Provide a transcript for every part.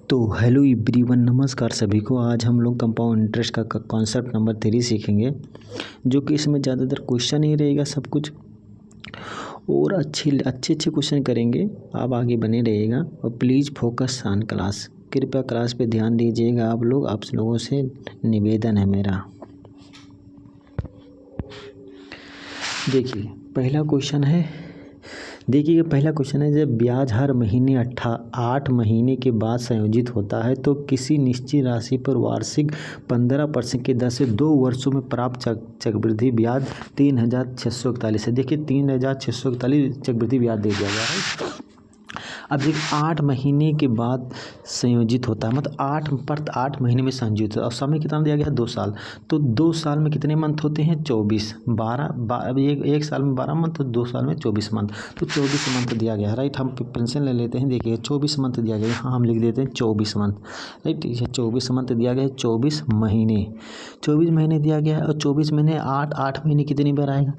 तो hello everyone, नमस्कार सभी को। आज हम लोग कंपाउंड इंटरेस्ट का कॉन्सेप्ट नंबर 3 सीखेंगे, जो कि इसमें ज़्यादातर क्वेश्चन ही रहेगा सब कुछ, और अच्छे क्वेश्चन करेंगे। आप आगे बने रहिएगा और प्लीज़ फोकस ऑन क्लास। कृपया क्लास पे ध्यान दीजिएगा आप लोग, आप लोगों से निवेदन है मेरा। देखिए पहला क्वेश्चन है, जब ब्याज हर महीने 8 महीने के बाद संयोजित होता है तो किसी निश्चित राशि पर वार्षिक 15% की दर से 2 वर्षों में प्राप्त चक्रवृद्धि ब्याज 3641 है। देखिए 3641 चक्रवृद्धि ब्याज दे दिया गया है। अब देखिए 8 महीने के बाद संयोजित होता है, मतलब 8 महीने में संयोजित होता है। और समय कितना दिया गया है? 2 साल। तो 2 साल में कितने मंथ होते हैं? 24। 12 एक साल में 12 मंथ, तो 2 साल में 24 मंथ, तो 24 मंथ दिया गया है। राइट, हम पेंसिल ले लेते हैं। देखिए 24 मंथ दिया गया है, यहाँ हम लिख देते हैं 24 मंथ। राइट, 24 मंथ दिया गया है, 24 महीने दिया गया है। और 24 महीने 8 महीने कितनी बार आएगा?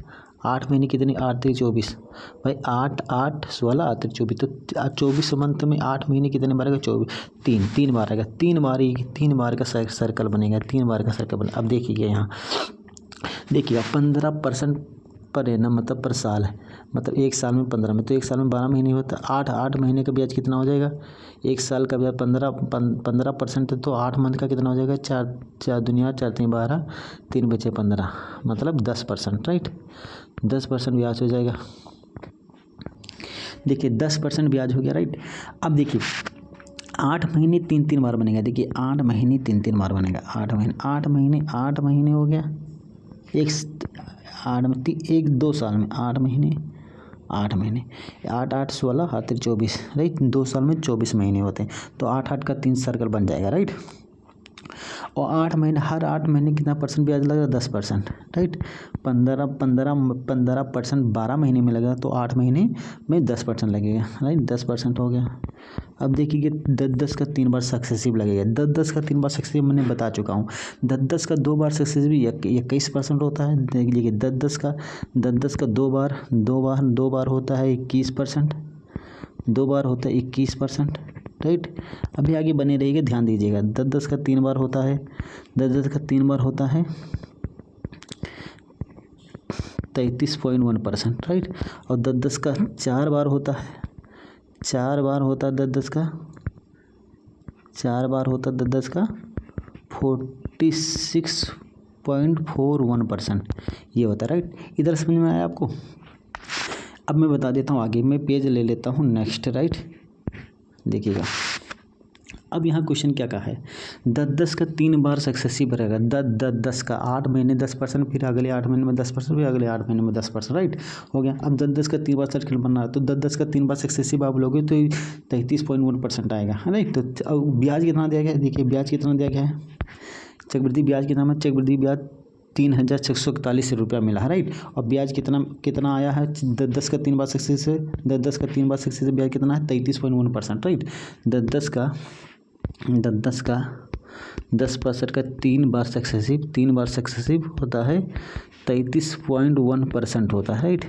8 महीने कितनी? 8 3 24 भाई, 8 8 16 8 3 24। तो 24 मंथ में 8 महीने कितने बार आएगा? 24 3 बार आएगा। 3 बार का सर्कल बनेगा, 3 बार का सर्कल बनेगा। अब देखिए यहाँ देखिएगा 15% पर एनम, मतलब पर साल है, मतलब एक साल में 15 में, तो एक साल में 12 महीने होता है। 8 महीने का ब्याज कितना हो जाएगा? एक साल का ब्याज 15% है, तो 8 मंथ का कितना हो जाएगा? 4 दुनिया 4 3 12, 3 बचे 15, मतलब 10%। राइट, 10% ब्याज हो जाएगा। देखिए 10% ब्याज हो गया। राइट, अब देखिए 8 महीने 3 बार बनेगा। देखिए 8 महीने 3 बार बनेगा। 8 महीने हो गया। एक 2 साल में 8 महीने 8 8 16 8 24। राइट, 2 साल में 24 महीने होते हैं, तो 8 का 3 सर्कल बन जाएगा। राइट, और 8 महीने, हर 8 महीने कितना परसेंट ब्याज लगेगा? 10%। राइट, 15% 12 महीने में लगेगा, तो 8 महीने में 10% लगेगा। राइट, 10% हो गया। अब देखिए 10 का 3 बार सक्सेसिव लगेगा। 10 का 3 बार सक्सेसिव मैंने बता चुका हूँ। 10 का 2 बार सक्सेसिव 21% होता है। देखिए 10 का 2 बार होता है 21%, 2 बार होता है 21%। राइट, अभी आगे बने रहिएगा, ध्यान दीजिएगा। 10 का 3 बार होता है, 10 का 3 बार होता है 33.1%। राइट, और 10 का 4 बार होता है, 4 बार होता है 10 का 4 बार होता है 10 का 46.41%, ये होता है। राइट, इधर समझ में आया आपको? अब मैं बता देता हूँ आगे, मैं पेज ले लेता हूँ नेक्स्ट। राइट, देखिएगा अब यहाँ क्वेश्चन क्या कहा है? 10 का 3 बार सक्सेसिव रहेगा। 10 का 8 महीने 10%, फिर अगले 8 महीने में 10%, फिर अगले 8 महीने में 10%। राइट, हो गया। अब 10 का 3 बार सर्कल बनना है, तो 10 का 3 बार सक्सेसिव आप लोगे तो 33.1% आएगा। राइट, तो अब ब्याज कितना दिया गया है? देखिए ब्याज कितना दिया गया है? चक्रवृद्धि ब्याज कितना है? चक्रवृद्धि ब्याज 3641 रुपया मिला है। राइट, और ब्याज कितना आया है? 10 का 3 बार सक्सेस है, 10 का 3 बार सक्सेस ब्याज कितना है? 33.1%। राइट, 10 का 10% का 3 बार सक्सेसिव होता है 33.1% होता है। राइट,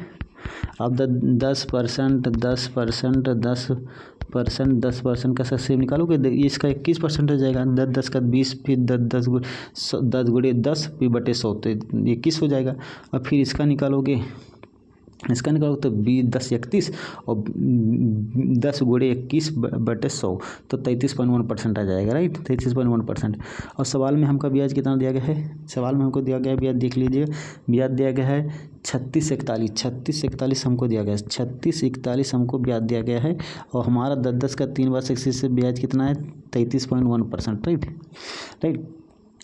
अब 10% का सक्सेसिव निकालोगे, इसका 21% हो जाएगा। 10 का 20, फिर 10 गुणे 10 फिर बटे 100, तो 21 हो जाएगा। और फिर इसका निकालोगे तो 10 31, और 10 गुणे 21 बटे 100, तो 33.1% आ जाएगा। राइट, 33.1%। और सवाल में हमका ब्याज कितना दिया गया है? सवाल में हमको दिया गया है ब्याज, देख लीजिए, ब्याज दिया गया है 3641 हमको दिया गया है। 3641 हमको ब्याज दिया गया है, और हमारा 10 का 3 बार सक्सेस से ब्याज कितना है? 33.1%। राइट,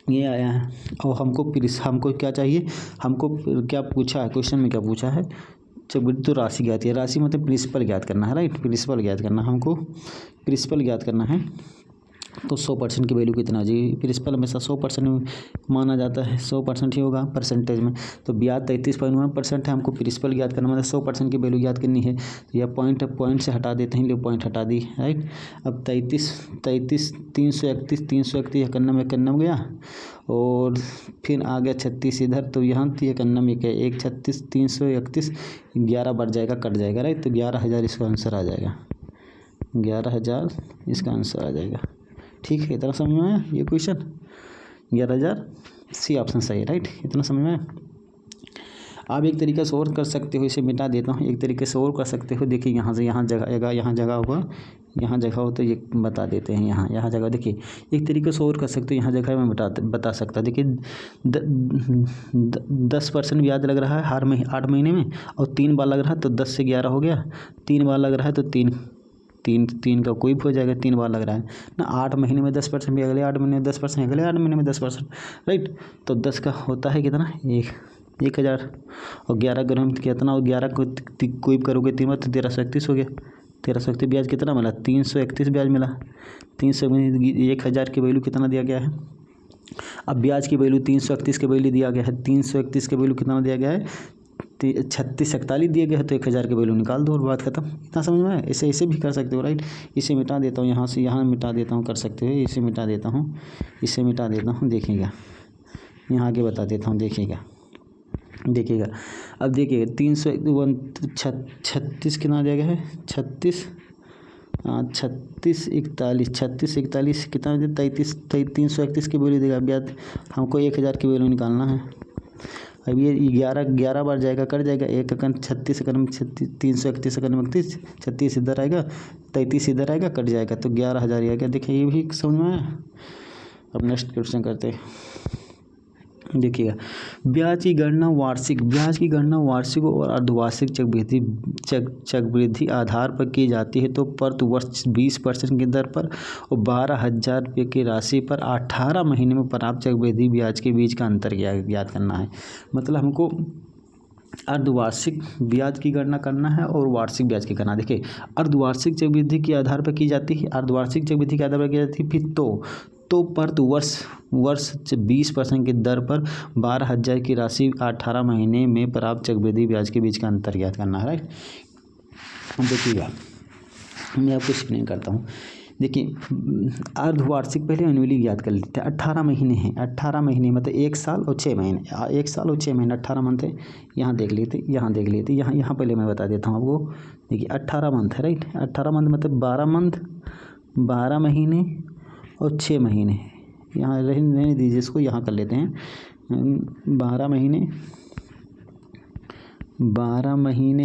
ये आया है। और हमको क्या चाहिए? हमको क्या पूछा है क्वेश्चन में? क्या पूछा है? चक्रवृद्धि तो राशि ज्ञात है, राशि मतलब प्रिंसिपल ज्ञात करना है। राइट, प्रिंसिपल ज्ञात करना, हमको प्रिंसिपल ज्ञात करना है। तो 100% की वैल्यू कितना हो जाएगी? प्रिंसिपल हमेशा 100% माना जाता है, 100% ही होगा परसेंटेज में। तो ब्याज 33.1% है, हमको प्रिंसिपल ज्ञात करना, मतलब 100% की वैल्यू ज्ञात करनी है। तो यह पॉइंट से हटा देते हैं, पॉइंट हटा दी। राइट, अब 33 331 91 गया, और फिर आ गया 36 इधर, तो यहाँ 91 36 331 11 बढ़ जाएगा, कट जाएगा। राइट, तो 11,000 इसका आंसर आ जाएगा। 11,000 इसका आंसर आ जाएगा। ठीक है, इतना समझ में आया ये क्वेश्चन? 11,000 सी ऑप्शन सही है, राइट। इतना समझ में आया। आप एक तरीके से और कर सकते हो, इसे मिटा देता हूँ, एक तरीके से और कर सकते हो। देखिए यहाँ से यहाँ जगह यहाँ जगह होगा, यहाँ जगह हो तो ये बता देते हैं। यहाँ जगह देखिए, एक तरीके से और कर सकते हो, यहाँ जगह मैं बता सकता। देखिए 10% ब्याज लग रहा है हर 8 महीने में, और 3 बार लग रहा है तो 10 से 11 हो गया। 3 बार लग रहा है तो तीन का कोई भी हो जाएगा, 3 बार लग रहा है ना। 8 महीने में 10% भी, अगले 8 महीने में 10%, अगले 8 महीने में 10%, राइट। तो 10 का होता है कितना, 1,000, और 11 ग्राम कितना, और 11 को कोई करोगे 3 बार तो 1331 हो गया। 1331 ब्याज कितना मिला, 331 ब्याज मिला। 300 में 1,000 की वैल्यू कितना दिया गया है, अब ब्याज की वैल्यू 331 के वैल्यू दिया गया है। 331 के वैल्यू कितना दिया गया है, 3641 दिया गया है, तो 1,000 की वैल्यू निकाल दो और बात खत्म। इतना समझ में आया? ऐसे भी कर सकते हो, राइट। इसे मिटा देता हूँ, यहाँ से यहाँ मिटा देता हूँ, कर सकते हो। इसे मिटा देता हूँ, इसे मिटा देता हूँ, देखिएगा यहाँ आगे बता देता हूँ, देखिएगा। अब देखिएगा 336 कितना दिया गया है, 36 41 कितना, 331 की वैल्यू देगा ब्याज। हमको 1,000 की वैल्यू निकालना है। अब ये 11 बार जाएगा, कट जाएगा। 1 एकन 36 एकन 331 एकन 31, 36 इधर आएगा, 33 इधर आएगा, कट जाएगा, तो 11,000 ही आ गया। देखिए ये भी समझ में आया। अब नेक्स्ट क्वेश्चन करते हैं। देखिएगा, ब्याज की गणना वार्षिक और अर्धवार्षिक चक्रवृद्धि आधार पर की जाती है। तो प्रति वर्ष 20% की दर पर और 12,000 रुपये की राशि पर 18 महीने में प्राप्त चक्रवृद्धि ब्याज के बीच का अंतर ज्ञात करना है। मतलब हमको अर्धवार्षिक ब्याज की गणना करना है और वार्षिक ब्याज की करना। देखिए, अर्धवार्षिक चक्रवृद्धि के आधार पर की जाती है, फिर तो प्रति वर्ष 20% की दर पर 12,000 की राशि 18 महीने में प्राप्त चक्रवृद्धि ब्याज के बीच का अंतर ज्ञात करना है, राइट। देखिएगा, मैं आपको एक्सप्लेन करता हूँ। देखिए, अर्धवार्षिक पहले एनुअली याद कर लेते हैं। 18 महीने हैं, 18 महीने मतलब 1 साल और 6 महीने, 1 साल और 6 महीने, 18 मंथ है। यहाँ देख लेते, यहाँ पहले मैं बता देता हूँ आपको। देखिए 18 मंथ है, राइट। 18 मंथ मतलब 12 मंथ, 12 महीने और 6 महीने। यहाँ रहने दीजिए इसको, यहाँ कर लेते हैं। 12 महीने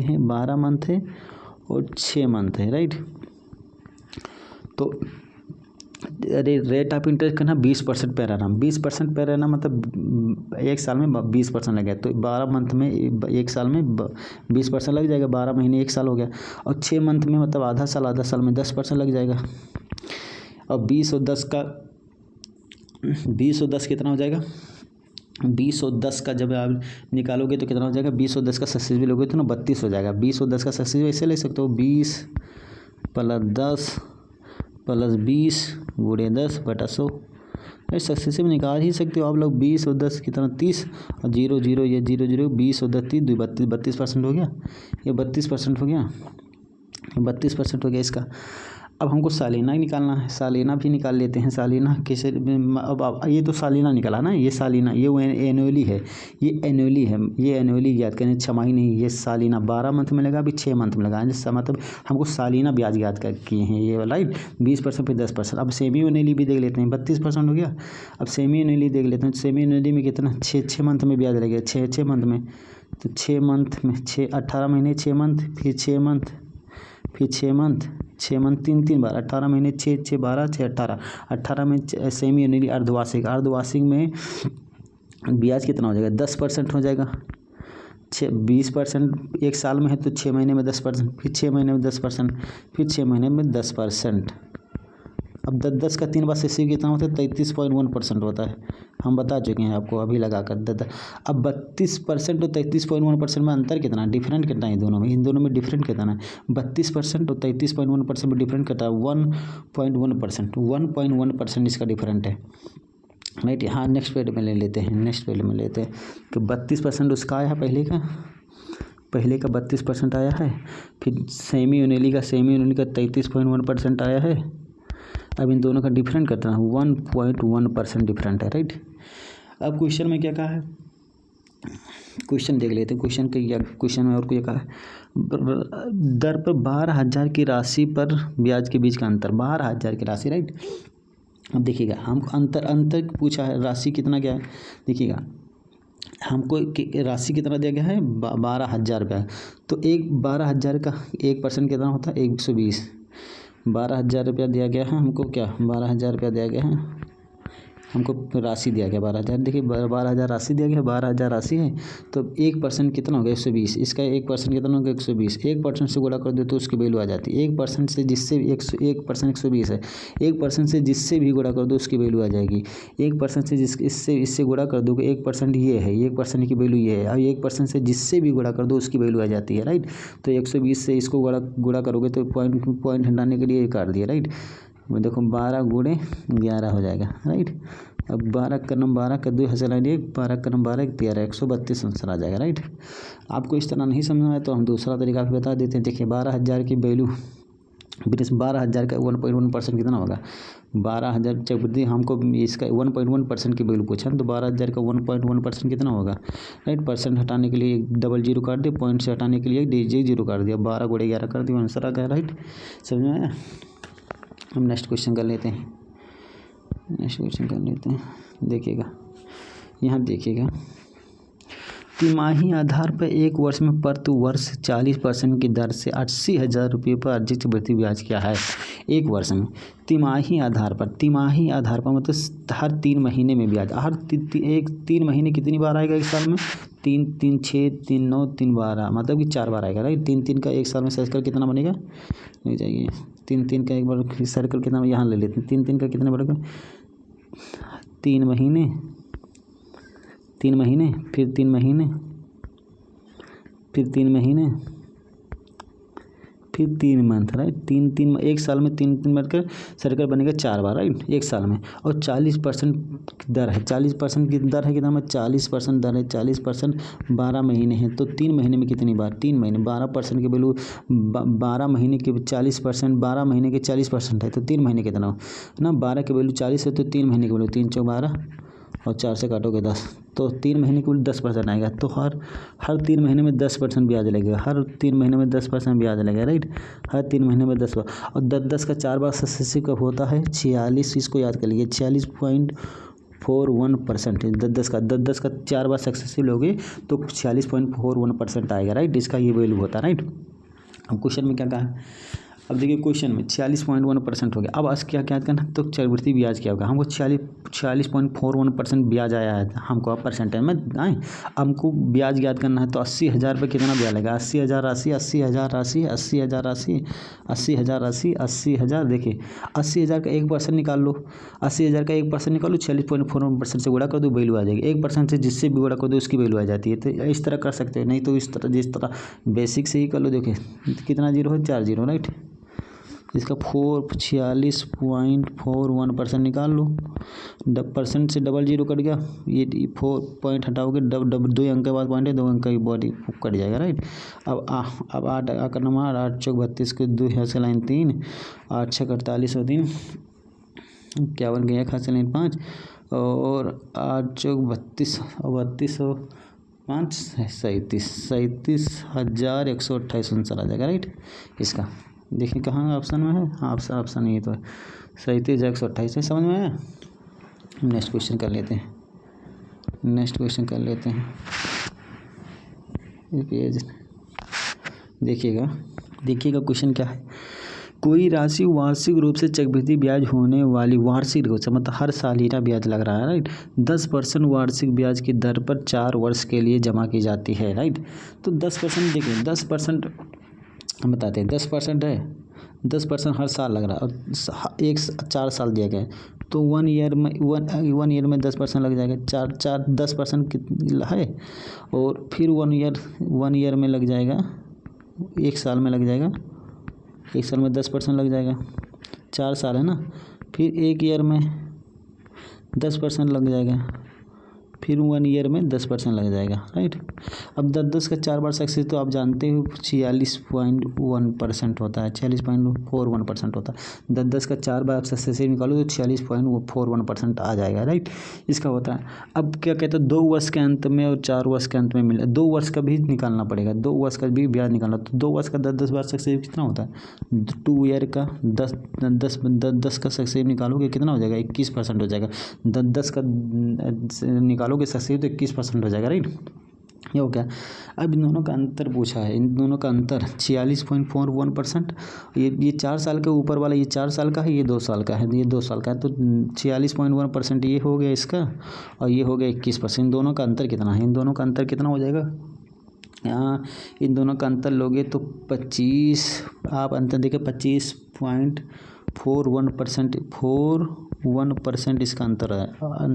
है, 12 मंथ है और 6 मंथ है, राइट। तो रेट ऑफ इंटरेस्ट करना 20% पर एनम। 20% पर एनम मतलब 1 साल में 20% लग गया, तो 12 मंथ में 1 साल में 20% लग जाएगा। 12 महीने 1 साल हो गया, और 6 मंथ में मतलब आधा साल में 10% लग जाएगा। और 20 और 10 कितना हो जाएगा, 20 और 10 का जब आप निकालोगे तो कितना हो जाएगा, 20 और 10 का सक्सेसिव लोगे तो ना 32 हो जाएगा। 20 और 10 का सक्सेसिव ऐसे ले सकते हो, 20 + 10 + 20 × 10/100। सक्सेसिव निकाल ही सकते हो आप लोग। 20 और 10 कितना, 30, और 0 0 ये 0 0, 20 और 10 30, 32% हो गया। ये 32% हो गया, 32% हो गया इसका। अब हमको सालाना ही निकालना है, सालाना भी निकाल लेते हैं। सालाना कैसे, अब ये तो सालाना निकाला ना, ये सालाना, ये एनुअली है, ये एनुअली याद करें। 6 माही नहीं, ये सालाना। 12 मंथ में लगा, अभी 6 मंथ में लगा, जिसका मतलब हमको सालाना ब्याज याद कर किए हैं ये वाला, राइट। 20% फिर 10%। अब सेमी एनुअली भी देख लेते हैं, 32% हो गया। अब सेमी एनुअली देख लेते हैं। सेमी एनुअली में कितना, 6 मंथ में ब्याज लगेगा, 6 मंथ में, तो 6 मंथ में 18 महीने 6 मंथ, फिर 6 मंथ, फिर 6 मंथ, 6 मंथ 3 बार, 18 महीने 6 6 12 6 18। 18 में सेमी एनुअली अर्धवार्षिक में ब्याज कितना हो जाएगा, 10% हो जाएगा। 20% 1 साल में है तो 6 महीने में 10%, फिर 6 महीने में 10%, फिर 6 महीने में 10%। अब 10 का 3 बार सक्सेसिव कितना होता है, 33.1% होता है। हम बता चुके हैं आपको अभी लगा कर। अब 32% और 33.1% में अंतर कितना, डिफरेंट कितना है इन दोनों में डिफरेंट कितना है, 32% और 33.1% में डिफरेंट कितना है, 1.1%, 1.1% इसका डिफरेंट है, राइट। हाँ, नेक्स्ट पेज में ले लेते हैं। तो 32% उसका आया है, पहले का 32% आया है। फिर सेमी एनुअली का 33.1% आया है। अब इन दोनों का डिफरेंट करना है, 1.1% डिफरेंट है, राइट। अब क्वेश्चन में क्या कहा है, क्वेश्चन देख लेते हैं। क्वेश्चन में और क्या कहा है, दर पर 12,000 की राशि पर ब्याज के बीच का अंतर, 12,000 की राशि, राइट। अब देखिएगा हमको अंतर पूछा है, राशि कितना क्या है, देखिएगा हमको राशि कितना दिया गया है 12,000 रुपया। तो 12,000 का 1% कितना होता है 120। 12,000 रुपया दिया गया है हमको, क्या 12,000 रुपया दिया गया है हमको, राशि दिया गया 12,000। देखिए 12,000 राशि दिया गया, 12,000 राशि है तो 1% कितना होगा 120। इसका 1% कितना होगा 120। 1% से गुणा कर दो तो उसकी वैल्यू आ जाती है। 1% से जिससे 1% 120 है, 1% से जिससे भी गुणा कर दो उसकी वैल्यू आ जाएगी। 1% से इससे गुणा कर दो, 1% ये है, 1% की वैल्यू ये है, और 1% से जिससे भी गुणा कर दो उसकी वैल्यू आ जाती है, राइट। तो 120 से इसको गुणा करोगे तो पॉइंट हटाने के लिए काट दिया, राइट। देखो 12 गुणे 11 हो जाएगा, राइट। अब 12 का नंबर 12 का 2 हंसा लाइए, 12 का नंबर 12 13 132 आंसर आ जाएगा, राइट। आपको इस तरह नहीं समझना है तो हम दूसरा तरीका भी बता देते हैं। देखिए 12,000 की वैल्यू, 12,000 का 1.1% कितना होगा, 12,000 चक्रवृद्धि हमको इसका 1.1% की वैल्यू पूछा, तो 12,000 का 1.1% कितना होगा, राइट। परसेंट हटाने के लिए 00 काट दिया, पॉइंट से हटाने के लिए 0 काट दिया, 12 गुणे 11 कर दिया, आंसर आ गया, राइट। समझ में आया। हम नेक्स्ट क्वेश्चन कर लेते हैं। देखिएगा यहाँ देखिएगा, तिमाही आधार पर एक वर्ष में प्रति वर्ष 40% की दर से 80,000 रुपये पर अर्जित चक्रवृद्धि ब्याज क्या है। एक वर्ष में तिमाही आधार पर मतलब हर 3 महीने में ब्याज, हर 3 महीने कितनी बार आएगा एक साल में, 3 3 6 3 9 3 12, मतलब कि 4 बार आएगा, राइट। 3 3 का एक साल में सर्कल कितना बनेगा, नहीं जाइए, 3 3 का एक बार सर्कल कितना, यहाँ ले लेते हैं, 3 3 का कितना बनेगा, 3 महीने, 3 महीने, फिर 3 महीने, फिर 3 महीने, फिर 3 मंथ, राइट। 3 एक साल में 3 बनकर सर्कल बनेगा 4 बार, राइट, एक साल में। और 40% दर है, 40% की दर है कितना में 40% दर है, 40% 12 महीने हैं तो 3 महीने में कितनी बार, 3 महीने, 12% की वैल्यू 12 महीने के 40%, 12 महीने के 40% है तो 3 महीने कितना हो ना, 12 की वैल्यू 40 है तो 3 महीने की वैल्यू 3 × 12 और 4 से काटोगे 10, तो 3 महीने की 10% आएगा। तो हर 3 महीने में 10% ब्याज लगेगा, हर 3 महीने में 10% ब्याज लगेगा, राइट। हर 3 महीने में 10 बार, और 10 का 4 बार सक्सेसिव कब होता है 46, इसको याद कर लीजिए 46.41%। 10 का 4 बार सक्सेसिव लोगे तो 46.41% आएगा, राइट। इसका ये वैल्यू होता है, राइट। अब क्वेश्चन में क्या कहा है, अब देखिए क्वेश्चन में 46.1% हो गया। अब आज क्या याद करना, तो चक्रवृद्धि ब्याज क्या होगा, हमको 46.41% ब्याज आया है हमको, अब परसेंटेज में आए, हमको ब्याज याद करना है तो 80,000 रुपये कितना ब्याज लगेगा, 80,000 राशि, 80,000 राशि, 80,000 राशि, 80,000 राशि, 80,000, देखिए 80,000 का 1% निकाल लो, 80,000 का 1% निकाल लो, 46.41% से गुणा कर दो, वैल्यू आ जाएगी। 1% से जिससे भी गुणा कर दो उसकी वैल्यू आ जाती है। तो इस तरह कर सकते हो, नहीं तो इस तरह, जिस तरह बेसिक से ही कर लो। देखिए कितना जीरो है, 4 जीरो, राइट। इसका 46.41% निकाल लो, परसेंट से 00 कट गया, ये 4 पॉइंट हटाओगे, 2 अंक के बाद पॉइंट है, 2 अंक की बॉडी कट जाएगा, राइट। अब 8 का नंबर 8 चौक 32 के 2 है से लाइन 3, 8 6 48 और 3 51 गया खास लाइन 5, और 8 चौक 32 और 32 और 5 37,128 आंसर आ जाएगा, राइट। इसका देखिए कहाँ ऑप्शन में है, हाँ ऑप्शन ये तो है 37,128 है। समझ में आया। नेक्स्ट क्वेश्चन कर लेते हैं, देखिएगा क्वेश्चन क्या है, कोई राशि वार्षिक रूप से चक्रवृद्धि ब्याज होने वाली, वार्षिक रूप से मतलब हर साल ही ना ब्याज लग रहा है, राइट। 10% वार्षिक ब्याज की दर पर 4 वर्ष के लिए जमा की जाती है, राइट। तो 10% देखिए, 10% हम बताते हैं, 10% है, 10% हर साल लग रहा है, और 4 साल दिया गया है तो 1 ईयर में 10% लग जाएगा, 10% है, और फिर 1 ईयर में लग जाएगा, 1 साल में लग जाएगा, 1 साल में 10% लग जाएगा, 4 साल है ना, फिर 1 ईयर में 10% लग जाएगा, फिर 1 ईयर में 10% लग जाएगा, राइट। अब 10 का 4 बार सक्सेस तो आप जानते हो 46.1% होता है, 46.41% होता है। 10 का 4 बार आप सक्सेस निकालो तो 46.41% आ जाएगा, राइट। इसका होता है। अब क्या कहते हैं 2 वर्ष के अंत में और 4 वर्ष के अंत में मिले, 2 वर्ष का भी निकालना पड़ेगा, 2 वर्ष का भी ब्याज निकालना। तो 2 वर्ष का 10 बार सक्सेस कितना होता है, 2 ईयर का 10 का सक्सेस निकालोगे कितना हो जाएगा, 21% हो जाएगा। 10 का निकालोगे सक्सेस तो 21% हो जाएगा, राइट। ये हो गया। अब इन दोनों का अंतर पूछा है, इन दोनों का अंतर 46.41%। ये 4 साल के ऊपर वाला, ये 4 साल का है, ये 2 साल का है, ये 2 साल का है। तो 46.1% ये हो गया इसका, और ये हो गया 21%। इन दोनों का अंतर कितना है, इन दोनों का अंतर कितना हो जाएगा, यहाँ इन दोनों का अंतर लोगे तो 25, आप अंतर देखिए 25.41% इसका अंतर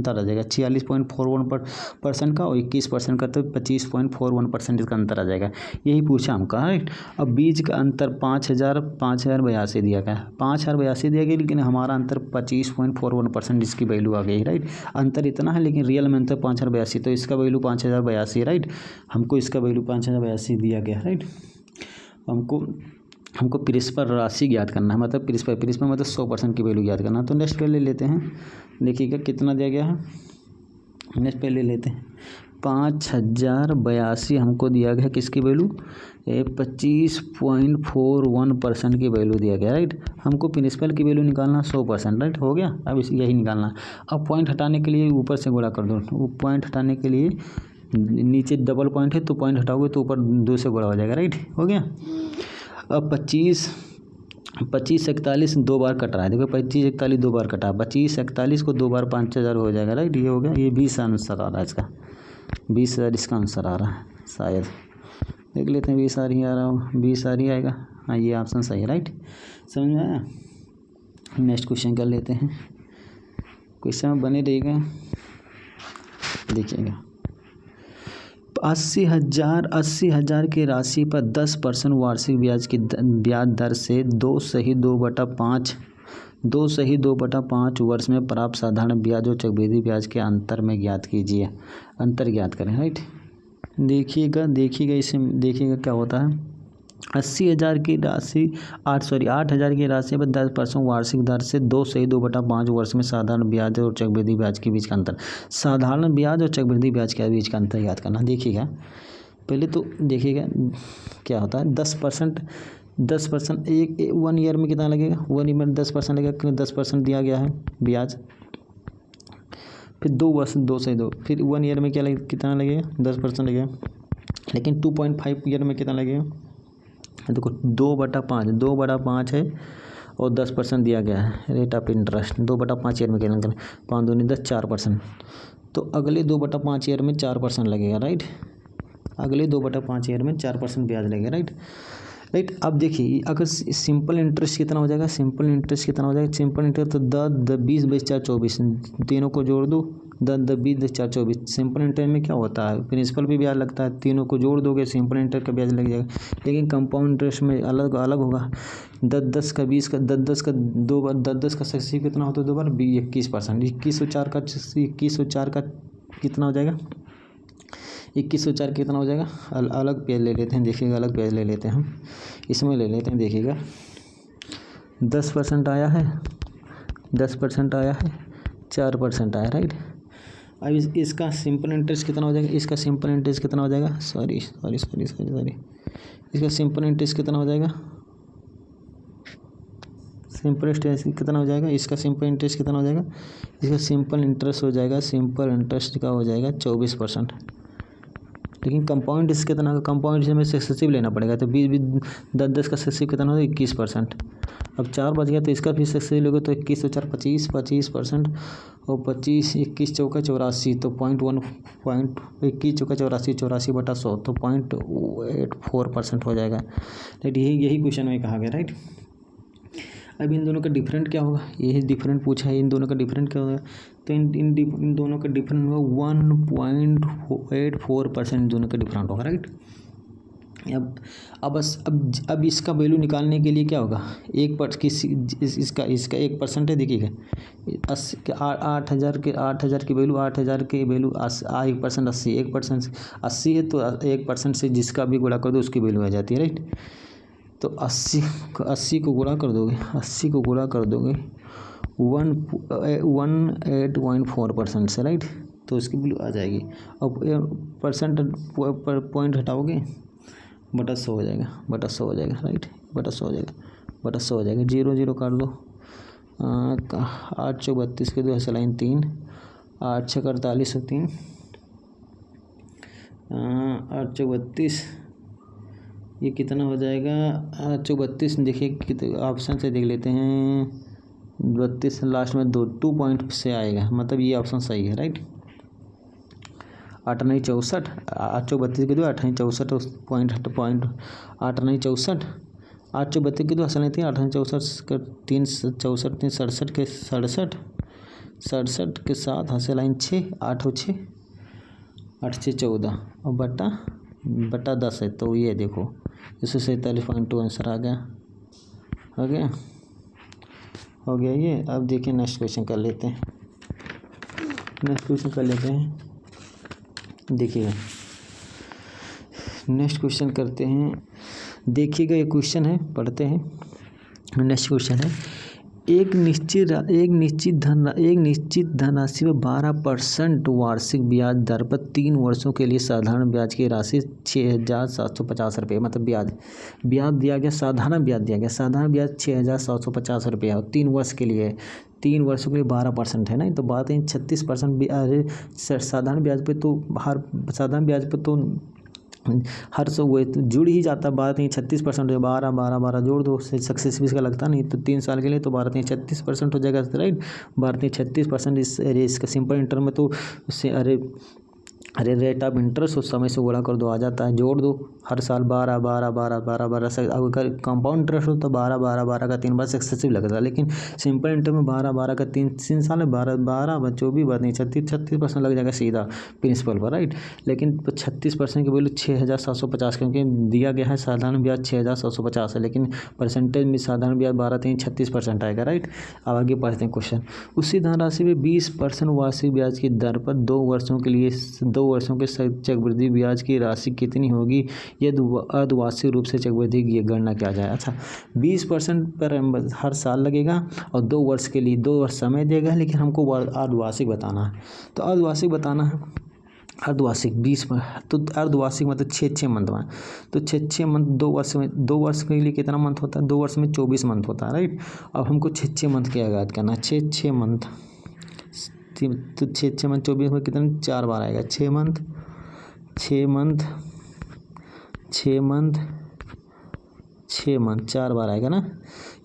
आ जाएगा। 46.41% का और 21% का, तो 25.41% इसका अंतर आ जाएगा। यही पूछा हमका, राइट। अब बीज का अंतर 5,082 दिया गया, 5,082 दिया गया, लेकिन हमारा अंतर 25.41% इसकी वैल्यू आ गई, राइट। अंतर इतना है लेकिन रियल में अंतर 5,082, तो इसका वैल्यू 5,082, राइट। हमको इसका वैल्यू 5,082 दिया गया, राइट। हमको प्रिंसिपल राशि ज्ञात करना है, मतलब प्रिंसिपल मतलब 100% की वैल्यू ज्ञात करना है। तो नेक्स्ट पे ले लेते हैं, देखिएगा कितना दिया गया है। नेक्स्ट पे ले लेते हैं 5,082 हमको दिया गया, किसकी वैल्यू, 25.41% की वैल्यू दिया गया, राइट। हमको प्रिंसिपल की वैल्यू निकालना 100%, राइट। हो गया। अब यही निकालना। अब पॉइंट हटाने के लिए ऊपर से गुणा कर दो, वो पॉइंट हटाने के लिए नीचे डबल पॉइंट है तो पॉइंट हटाओगे तो ऊपर 2 से गुणा हो जाएगा, राइट। हो गया। अब 25 41 2 बार कट रहा है, देखो 25 41 2 बार कटा, 25 41 को 2 बार 5,000 हो जाएगा, राइट। ये हो गया। ये 20 आंसर आ रहा है इसका, 20,000 इसका आंसर आ रहा है शायद, देख लेते हैं 20 आ रही आ रहा हो, 20 आ रही आएगा। हाँ, ये ऑप्शन सही है, राइट। समझ में आया। नेक्स्ट क्वेश्चन कर लेते हैं, क्वेश्चन में बने रहेगा, देखिएगा। 80,000 की राशि पर 10% वार्षिक ब्याज दर से 2/5 वर्ष में प्राप्त साधारण ब्याज और चक्रवृद्धि ब्याज के अंतर में ज्ञात कीजिए। अंतर ज्ञात करें, राइट। देखिएगा इसे देखिएगा क्या होता है। 80,000 की राशि 8,000 की राशि पर 10% वार्षिक दर से 2/5 वर्ष में साधारण ब्याज और चक्रवृद्धि ब्याज के बीच का अंतर, साधारण ब्याज और चक्रवृद्धि ब्याज के बीच का अंतर याद करना। देखिएगा पहले तो देखिएगा क्या होता है। 10% 1 ईयर में कितना लगेगा, 1 ईयर में 10% लगेगा, क्योंकि 10% दिया गया है ब्याज। फिर 2 वर्ष 2 से 2, फिर 1 ईयर में क्या कितना लगेगा, 10% लगेगा। लेकिन 2.5 ईयर में कितना लगेगा, देखो 2/5 है और 10% दिया गया है रेट ऑफ इंटरेस्ट। 2/5 ईयर में कितना करें, 5 दूनी 10, 4%। तो अगले 2/5 ईयर में 4% लगेगा, राइट। अगले 2/5 ईयर में 4% ब्याज लगेगा, राइट। अब देखिए अगर सिंपल इंटरेस्ट कितना हो जाएगा, सिंपल इंटरेस्ट तो 10 20 4 24, तीनों को जोड़ दो, 10 20 4 24। सिंपल इंटरेस्ट में क्या होता है, प्रिंसिपल भी ब्याज लगता है, तीनों को जोड़ दोगे सिंपल इंटरेस्ट का ब्याज लग जाएगा। लेकिन कंपाउंड इंटरेस्ट में अलग होगा। 10 का 20 का 10 का 2 बार 10 का सक्सेसिव कितना होता है, 2 बार 21%। 2104 का कितना हो जाएगा, 2104 कितना हो जाएगा। अलग पेज ले लेते हैं, देखिएगा अलग पेज ले लेते हैं हम, इसमें ले लेते हैं। देखिएगा 10% आया है, 10% आया है, 4% आया, राइट। अब इसका सिंपल इंटरेस्ट कितना हो जाएगा, इसका सिंपल इंटरेस्ट कितना हो जाएगा, सॉरी इसका सिंपल इंटरेस्ट कितना हो जाएगा, सिंपल इंटरेस्ट कितना हो जाएगा, इसका सिंपल इंटरेस्ट कितना हो जाएगा, इसका सिंपल इंटरेस्ट हो जाएगा, सिंपल इंटरेस्ट का हो जाएगा 24%। लेकिन कंपाउंड इंटरेस्ट कितना होगा, कंपाउंड इंटरेस्ट में सक्सेसिव लेना पड़ेगा, तो 10 का सक्सेसिव कितना होगा, 21%। अब 4 बच गया तो इसका भी सक्सेसिव लोगे तो 21 और 4 25% और 25 21 चौका 84, तो 21 चौका 84/100, तो 0.84% हो जाएगा, राइट। यही क्वेश्चन में कहा गया, राइट। अब इन दोनों का डिफरेंट क्या होगा, यही डिफरेंट पूछा है, इन दोनों का डिफरेंट क्या होगा। तो इन दोनों का डिफरेंट होगा 1.84%, दोनों का डिफरेंट होगा, राइट। अब इसका वैल्यू निकालने के लिए क्या होगा, एक पर किसी इसका 1% है, देखिएगा 8,000 की वैल्यू 8,000 की वैल्यू 1% 1% 80 है, तो 1% से जिसका भी गुणा कर दो उसकी वैल्यू आ जाती है, राइट। तो 80 को गुणा कर दोगे 18.4% से, राइट, तो उसकी वैल्यू आ जाएगी। अब परसेंट पॉइंट हटाओगे बटा 100 हो जाएगा, राइट, बटा 100 हो जाएगा, 0 काट दो। 8 चौक 32 के 2 लाइन 3, 8 छक 48 और 3, 8 चौक 32, ये कितना हो जाएगा, 8 चौक 32, देखिए ऑप्शन से देख लेते हैं, 32 लास्ट में 2 पॉइंट से आएगा, मतलब ये ऑप्शन सही है, राइट। 8 नहीं 64, 8 चौक 32 के 2, 8 नहीं 64 पॉइंट 8 नहीं 64, 8 चौक 32 के 2 असल नहीं 3, 8 नहीं 64 3 64 3 67 के 67 के साथ हंसे लाइन 6, 8 हो 6, 8 6 14 और बटा 10 है, तो ये देखो 147.2 आंसर आ गया, हो गया ये। अब देखिए नेक्स्ट क्वेश्चन कर लेते हैं, देखिएगा नेक्स्ट क्वेश्चन करते हैं, देखिएगा ये क्वेश्चन है, पढ़ते हैं। नेक्स्ट क्वेश्चन है, एक निश्चित धनराशि पर 12% वार्षिक ब्याज दर पर 3 वर्षों के लिए साधारण ब्याज की राशि 6,750 रुपये, मतलब ब्याज दिया गया, साधारण ब्याज 6,750 रुपये और 3 वर्ष के लिए 3 वर्षों के लिए 12% है ना, तो बात है 36% साधारण ब्याज पे तो हर सौ वो तो जुड़ ही जाता, 36% 12 जोड़ दो, सक्सेस भी इसका लगता नहीं, तो 3 साल के लिए तो 36% हो जाएगा, राइट। 36% इसका सिंपल इंटरेस्ट में तो उससे रेट ऑफ इंटरेस्ट उस समय से गुणा कर दो, आ जाता है, जोड़ दो हर साल 12 से, अगर कंपाउंड इंटरेस्ट हो तो 12 का 3 बार सक्सेसिव लगता है, लेकिन सिंपल इंटरेस्ट में 12 का 3 साल में 12 24 बार नहीं 36% लग जाएगा सीधा प्रिंसिपल पर, राइट। लेकिन 36% की वैल्यू 6,750, क्योंकि दिया गया है साधारण ब्याज 6,750 है, लेकिन परसेंटेज में साधारण ब्याज 36% आएगा, राइट। अब आगे पढ़ते हैं क्वेश्चन। उसी धनराशि में 20% वार्षिक ब्याज की दर पर 2 वर्षों के चक्रवृद्धि ब्याज की राशि कितनी होगी यदि अर्धवार्षिक रूप से चक्रवृद्धि की गणना किया जाए। अच्छा, 20% पर हर साल लगेगा और 2 वर्ष के लिए 2 वर्ष समय देगा, लेकिन हमको अर्धवार्षिक बताना है, तो अर्धवार्षिक बताना है। अर्धवार्षिक 20 तो अर्धवार्षिक मतलब 6 मंथ में, तो 6 मंथ 2 वर्ष के लिए कितना मंथ होता है, 2 वर्ष में 24 मंथ होता है, राइट। अब हमको 6 मंथ क्या याद करना है, 6 मंथ, तो 6 मंथ 24 में कितना 4 बार आएगा, 6 मंथ 4 बार आएगा ना,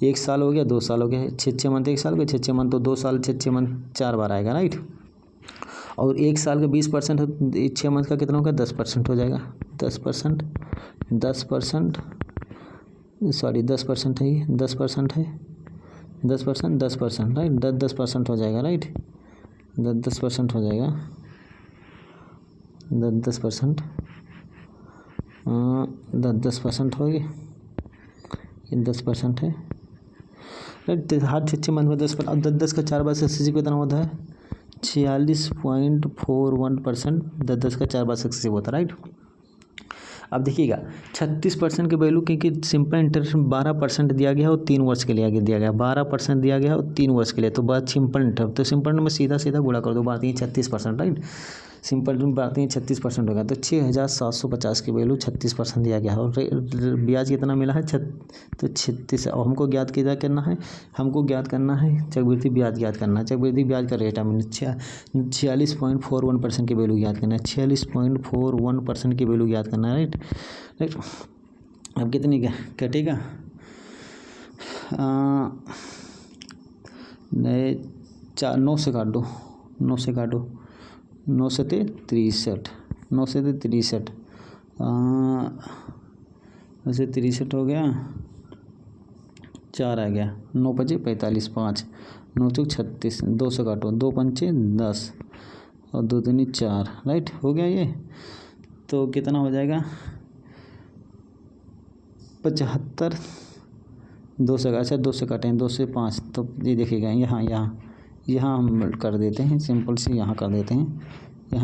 1 साल हो गया 2 साल हो गया, 6 मंथ 1 साल के, 6 मंथ तो 2 साल, 6 मंथ 4 बार आएगा, राइट। और 1 साल का 20% 6 मंथ का कितना होगा 10% हो जाएगा, 10% सॉरी 10% है ये, 10% है 10%, राइट, 10% हो जाएगा, राइट, 10% हो जाएगा, 10% हो गया, ये 10% है, राइट। हर 6 मंथ में 10%, अब 10 का 4 बार सक्सेसिव कितना होता है 46.41%, 10 का 4 बार सक्सेसिव होता है, राइट। अब देखिएगा 36% की वैल्यू, क्योंकि सिंपल इंटरेस्ट में 12% दिया गया है और 3 वर्ष के लिए आगे दिया गया, 12% दिया गया है और 3 वर्ष के लिए, तो बात सिंपल इंटरेस्ट, तो सिंपल में सीधा गुणा कर दो, बात ही 36%, राइट। सिंपल में बात ही 36% होगा, तो 6,750 की वैल्यू 36% दिया गया है और ब्याज कितना मिला है तो 36। और हमको ज्ञात करना है चक्रवृद्धि ब्याज ज्ञात करना है, चक्रवृद्धि ब्याज का रेट हमें 46.41% की वैल्यू ज्ञात करना है, 46.41% की वैल्यू ज्ञात करना है, राइट। अब कितनी कटेगा 9 से काट दो, 9 से 63, 9 से 63 हो गया, 4 आ गया, 9 5 45, 5 9 चौक 36, 2 से काटो, 2 पंचे 10 और 2 दूनी 4, राइट, हो गया ये। तो कितना हो जाएगा 75 2 से, अच्छा 2 से काटें, 2 से 5, तो ये देखिएगा यहाँ हम कर देते हैं, सिंपल सी यहाँ कर देते हैं,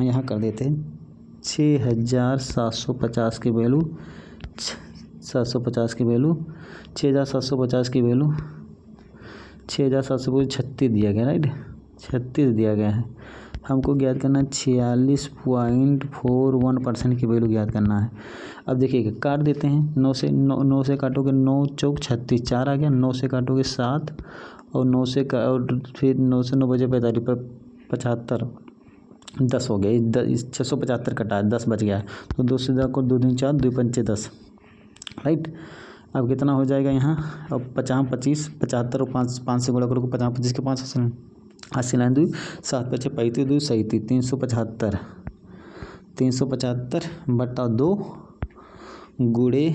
यहाँ कर देते हैं 6750 की वैल्यू, 750 की वैल्यू, 6750 की वैल्यू, 6736 दिया गया, राइट, 36 दिया गया है। हमको ज्ञात करना 46.41% की वैल्यू ज्ञात करना है। अब देखिएगा काट देते हैं, 9 से काटोगे 9 चौक 36, 4 आ गया, 9 से काटोगे 7, और 9 से और फिर 9 से 9 बजे 45 पर 75, 10 हो गया, 675 कटा है, 10 बच गया है, तो 2 से 10 को 2 दूनी 4, 2 पंचे 10, राइट। अब कितना हो जाएगा यहाँ, अब 50 25 75 और 5 से गुणा करोगे, 50 25 के 5 80 लाइन 2 7 5 35 2 37 375 बटा 2 गुड़े,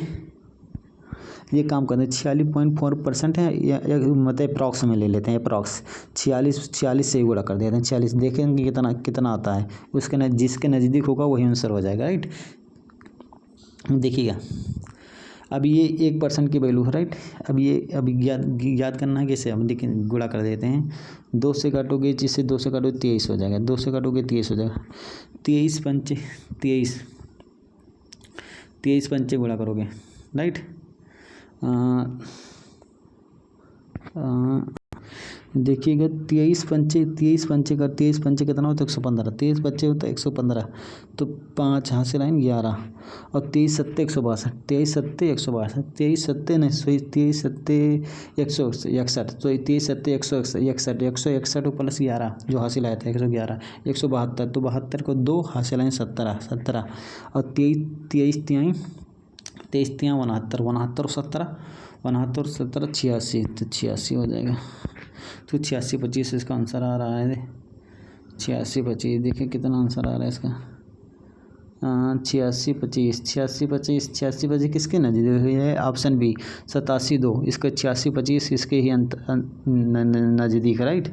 ये काम करते हैं 46.4% है, या मतलब अप्रॉक्स में ले लेते हैं, अप्रॉक्स 46 से ही गुणा कर देते हैं, 46 देखेंगे कितना आता है, उसके जिसके नज़दीक होगा वही आंसर हो जाएगा, राइट। देखिएगा अब ये 1% की वैल्यू है, राइट। अब याद करना है कैसे, हम देखिए गुणा कर देते हैं, 2 से काटोगे, जिससे 2 से काटोगे 23 हो जाएगा, 2 से काटोगे 23 हो जाएगा, 23 पंचे गुणा करोगे, राइट। देखिएगा 23 पंचे कितना होता है, 115, 23 बच्चे होता है 115, तो 5 यहाँ से लाइन 11, और 23 सत्ते 162, 23 सत्ते 162, 23 सत्ते नहीं सॉरी 23 सत्ते 161, तो 23 सत्ते 161 प्लस 11 जो हासिल आया था 111, 172, तो 72 को 2 हासिल आए 17, और 23 तिहाई 69 17 86, तो 86 हो जाएगा, तो 86 25 इसका आंसर आ रहा है, 86 25, देखिए कितना आंसर आ रहा है इसका, 86 25 किसके नज़दीक है, ऑप्शन बी 87 2, इसका 86 25 इसके ही नज़दीक, राइट,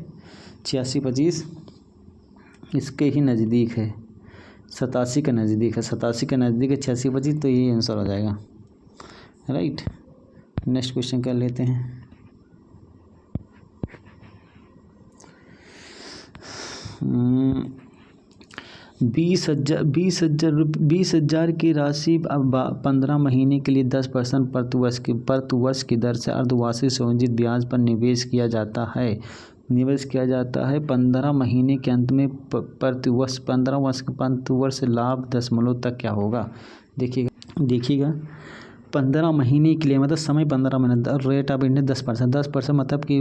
86 25 इसके ही नज़दीक है, 87 के नज़दीक है, 86 के नज़दीक है 86 25, तो यही आंसर हो जाएगा, राइट। नेक्स्ट क्वेश्चन कर लेते हैं। बीस हजार की राशि अब 15 महीने के लिए 10% प्रतिवर्ष की दर से अर्धवार्षिक संयोजित ब्याज पर निवेश किया जाता है। 15 महीने के अंत में प्रतिवर्ष 15 लाभ दशमलव तक क्या होगा। देखिएगा 15 महीने के लिए मतलब समय 15 महीने, रेट ऑफ इंटरेस्ट 10% मतलब कि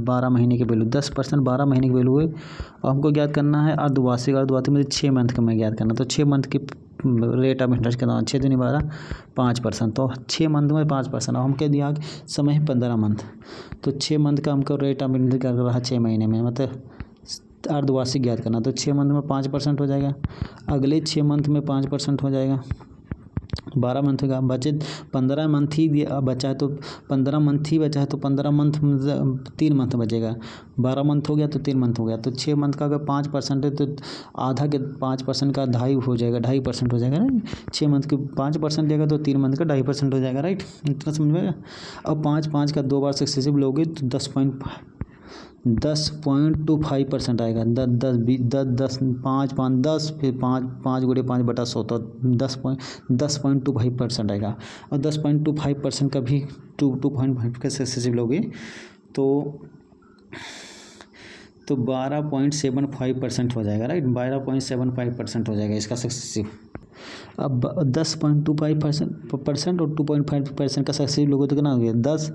12 महीने की वैल्यू 10%, 12 महीने की वैल्यू है, और हमको ज्ञात करना है अर्धवार्षिक मतलब 6 मंथ का मैं ज्ञात करना, तो 6 मंथ की रेट ऑफ इंटरेस्ट कितना, 6 दूनी 12 5%, तो 6 मंथ में 5%, और हमको दिया समय है 15 मंथ, तो 6 मंथ का हमको रेट ऑफ इंटरेस्ट कर रहा है 6 महीने में, मतलब अर्धवार्षिक ज्ञात करना, तो 6 मंथ में 5% हो जाएगा, अगले 6 मंथ में 5% हो जाएगा, 12 मंथ का बचे 15 मंथ ही बचा है, तो 15 मंथ ही बचा है, तो 15 मंथ 3 मंथ बचेगा, 12 मंथ हो गया तो 3 मंथ हो गया, तो 6 मंथ का अगर 5% है तो आधा के 5% का 2.5 हो जाएगा, 2.5% हो जाएगा, राइट। 6 मंथ के 5% लेगा तो 3 मंथ का 2.5% हो जाएगा, राइट। इतना समझ में आएगा। अब 5 का 2 बार सक्सेसिव लोगे तो 10.25% आएगा, 10 5 5 10, फिर 5 गुणे 5 बटा 100, तो 10.25% आएगा, और 10.25% का भी 2.5 का सक्सेसिव लोगे तो 12.75% हो जाएगा, राइट, 12.75% हो जाएगा इसका सक्सेसिव। अब 10.25% और 2.5% का सक्सेसिव लोगे तो कितना हो गया, 10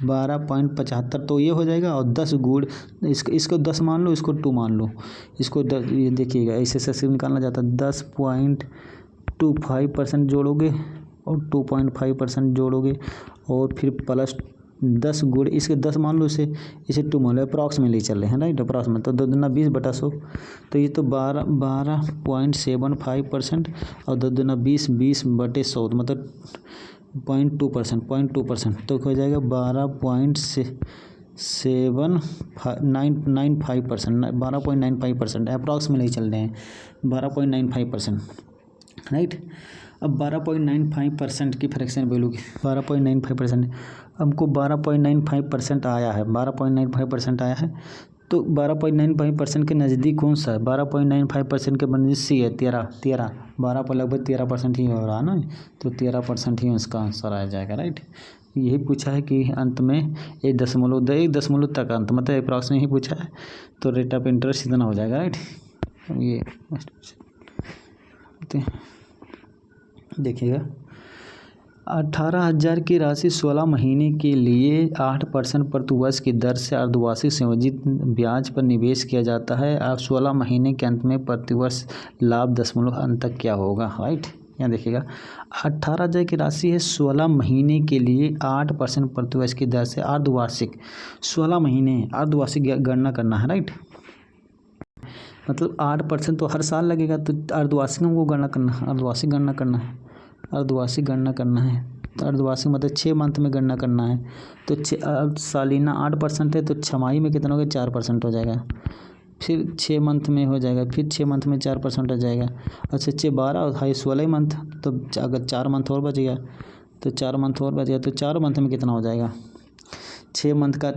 12.75, तो ये हो जाएगा, और 10 गुण इसको 10 मान लो, इसको 2 मान लो, इसको ये देखिएगा ऐसे सक्सेसिव निकालना जाता है, 10.25% जोड़ोगे और 2.5% जोड़ोगे, और फिर प्लस 10 गुण इसके 10 मान लो, इसे 2 मान लो, अप्रॉक्स में ले चल रहे हैं, राइट, अप्रॉक्स में, तो 2 दूना 20 बटा 100, तो ये तो 12.75%, और 2 दूना 20 बटे 100, मतलब 0.2%, तो हो जाएगा 12.95%, अप्रॉक्स में नहीं चल रहे हैं, 12.95%, राइट। अब 12.95% की फ्रैक्शन वैल्यू की 12.95% हमको 12.95% आया है, 12.95% आया है। तो 12.95% के नज़दीक कौन सा है? 12.95% के नज़दीक सी है, 13 12 पर लगभग 13% ही हो रहा ना, तो 13% ही इसका आंसर आ जाएगा, राइट। यही पूछा है कि अंत में 1 तक अंत मतलब अप्रॉक्स में ही पूछा है, तो रेट ऑफ इंटरेस्ट इतना हो जाएगा, राइट। ये देखिएगा, 18,000 की राशि 16 महीने के लिए 8% प्रतिवर्ष की दर से अर्धवार्षिक संयोजित ब्याज पर निवेश किया जाता है। अब 16 महीने के अंत में प्रतिवर्ष लाभ दशमलव अंत तक क्या होगा, राइट। यहाँ देखिएगा, 18,000 की राशि है 16 महीने के लिए 8% प्रतिवर्ष की दर से अर्धवार्षिक, 16 महीने अर्धवार्षिक गणना करना है, राइट। मतलब 8% तो हर साल लगेगा, तो अर्धवार्षिक हमको गणना करना है, अर्धवार्षिक गणना करना है, अर्धवार्षिक गणना करना है। तो अर्धवार्षिक मतलब 6 मंथ में गणना करना है। तो सालाना 8% है, तो छमाही में कितना हो गया? 4% हो जाएगा। फिर 6 मंथ में हो जाएगा, फिर 6 मंथ में 4% हो जाएगा। अच्छा 12 और हाई 16 मंथ, तो अगर 4 मंथ और बच गया तो 4 मंथ और बच गया, तो 4 मंथ में कितना हो जाएगा? 6 मंथ का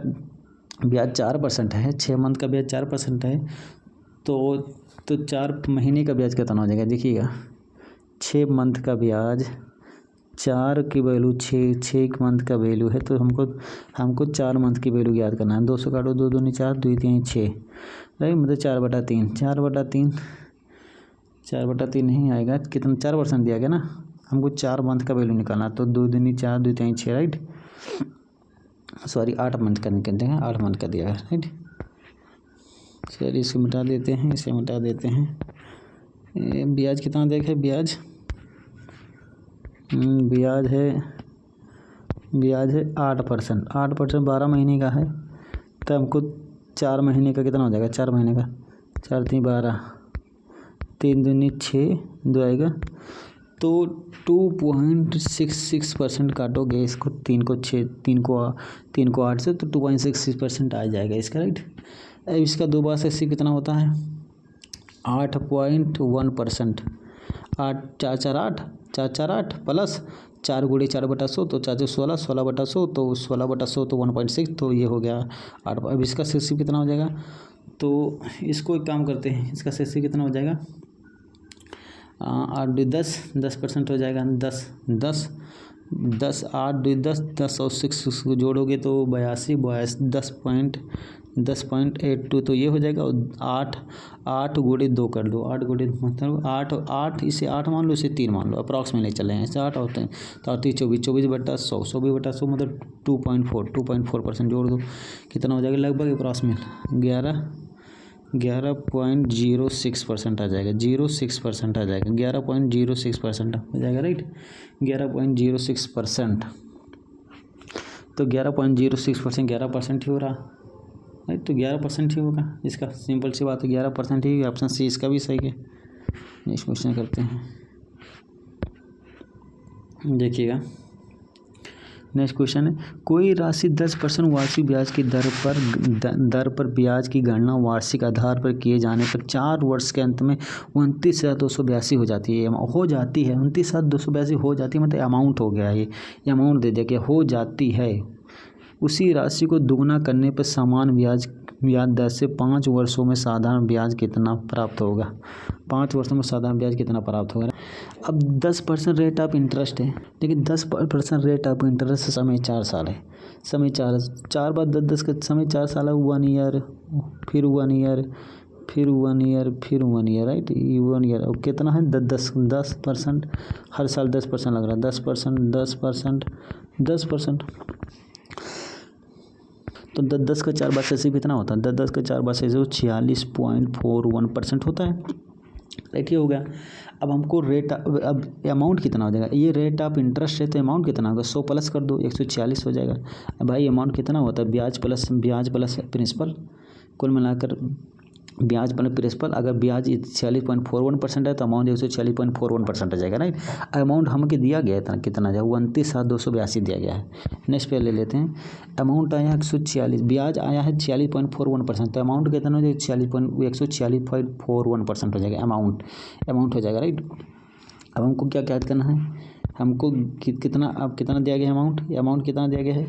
ब्याज 4% है, 6 मंथ का ब्याज 4% है, तो 4 महीने का ब्याज कितना हो जाएगा? देखिएगा, 6 मंथ का ब्याज, 4 की वैल्यू 6 मंथ का वैल्यू है, तो हमको 4 मंथ की वैल्यू याद करना है। 2 से काटो, 2 दूनी 4, 2 3 6, राइट। मतलब 4/3 नहीं आएगा, कितना? 4% दिया गया ना, हमको 4 मंथ का वैल्यू निकालना, तो 2 दूनी 4, 2 3 6, राइट। सॉरी 8 मंथ का निकल देंगे, 8 मंथ का दिया है, राइट। चलिए इसे मिटा देते हैं, इसे मिटा देते हैं। ब्याज कितना देखे? ब्याज है 8%, 8% 12 महीने का है, तो हमको 4 महीने का कितना हो जाएगा? 4 महीने का 4 3 12, 3 दूनी 6, 2 आएगा, तो 2.66% काटोगे इसको, 3 को 6, 3 को 8 से, तो 2.66% आ जाएगा इसका, राइट। अब इसका 2 बार से कितना होता है? 8.1%, 8 4 4 8, 4 4 8 प्लस 4 गुणे 4/100, तो 4 16, 16/100, तो 16/100 तो 1.6, तो ये हो गया 8। अब इसका शेष कितना हो जाएगा? तो इसको एक काम करते हैं, इसका शेष कितना हो जाएगा? 8 2 10% हो जाएगा, 10 8 2 10 और 6 को जोड़ोगे तो 82 10.82, तो ये हो जाएगा। 8 गुणे 2 कर लो, 8 गुणे मतलब 8, इसे 8 मान लो, इसे 3 मान लो, अप्रॉक्स में ले चले हैं, इसे 8 होते हैं, तो 24/100, 100/100 मतलब 2.4% जोड़ दो, कितना हो जाएगा? लगभग अप्रॉक्स में 11.06% आ जाएगा, 06% आ जाएगा, 11.06% हो जाएगा, राइट। 11.06%, तो 11.06% 11% ही हो रहा, राइट। तो 11% ही होगा इसका, सिंपल सी बात है, 11% ही। ऑप्शन सी इसका भी सही है। नेक्स्ट क्वेश्चन करते हैं, देखिएगा। नेक्स्ट क्वेश्चन है, कोई राशि 10% वार्षिक ब्याज की दर पर ब्याज की गणना वार्षिक आधार पर किए जाने पर 4 वर्ष के अंत में 29,282 हो जाती है, 29,282 हो जाती है, मतलब अमाउंट हो गया, ये अमाउंट दे दिया कि हो जाती है। उसी राशि को दुगना करने पर समान ब्याज दर से 5 वर्षों में साधारण ब्याज कितना प्राप्त होगा? 5 वर्षों में साधारण ब्याज कितना प्राप्त होगा? अब 10% रेट ऑफ इंटरेस्ट है, लेकिन 10% रेट ऑफ इंटरेस्ट समय 4 साल है, समय 4 बार 10 का समय 4 साल है, 1 ईयर, फिर 1 ईयर, फिर 1 ईयर, फिर 1 ईयर, राइट। 1 ईयर और कितना है? 10%, हर साल 10% लग रहा है, 10%, तो 10 का 4 बार से कितना होता है? 10 का 4 बार से 46.41% होता है, राइट। ये हो गया। अब हमको अब अमाउंट कितना हो जाएगा? ये रेट ऑफ इंटरेस्ट है, तो अमाउंट कितना होगा? 100 प्लस कर दो, 146 हो जाएगा। अब भाई अमाउंट कितना होता है? ब्याज प्लस प्रिंसिपल, कुल मिलाकर ब्याज प्लस प्रिंसिपल। अगर ब्याज 46.41% है, तो अमाउंट 146.41% आ जाएगा, राइट। अमाउंट हमको दिया गया है कितना जाए? 29,282 दिया गया है। नेक्स्ट पे ले लेते हैं, अमाउंट आया 146, ब्याज आया है 46.41%, तो अमाउंट कितना हो जाएगा? 146.41% हो जाएगा, अमाउंट हो जाएगा, राइट। अब हमको क्या क्या करना है, हमको कितना, अब कितना दिया गया अमाउंट, ये अमाउंट कितना दिया गया है,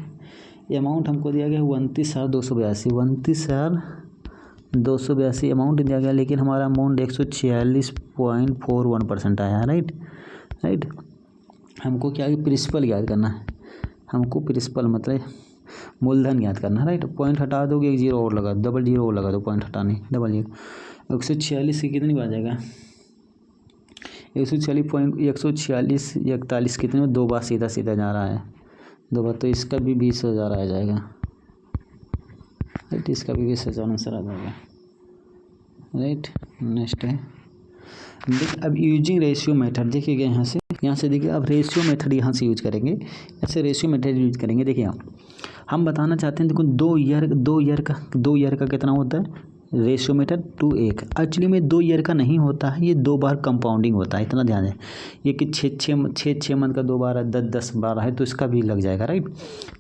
ये अमाउंट हमको दिया गया है 29,282 अमाउंट दिया गया, लेकिन हमारा अमाउंट 146.41% आया है। राइट। हमको क्या है, प्रिंसिपल याद करना है, हमको प्रिंसिपल मतलब मूलधन याद करना है। राइट। पॉइंट हटा दोगे, एक जीरो और लगा, डबल जीरो और लगा दो, पॉइंट हटाने, डबल जीरो। 146 की कितनी बार जाएगा, 146 कितने में, 2 बार सीधा सीधा जा रहा है, 2 बार, तो इसका भी 20,000 आ जाएगा। राइट। इसका भी 20,000 आंसर आ जाएगा। राइट। नेक्स्ट है, अब यूजिंग रेशियो मेथड, देखिएगा यहाँ से देखिए, अब रेशियो मेथड यहाँ से यूज करेंगे, ऐसे रेशियो मेथड यूज करेंगे। देखिए हम बताना चाहते हैं, देखो 2 ईयर का कितना होता है रेशियो मेथड 2:1। एक्चुअली में 2 ईयर का नहीं होता है, ये 2 बार कंपाउंडिंग होता है, इतना ध्यान है। ये कि 6 मंथ का 2 बार है, 10 बार है, तो इसका भी लग जाएगा। राइट।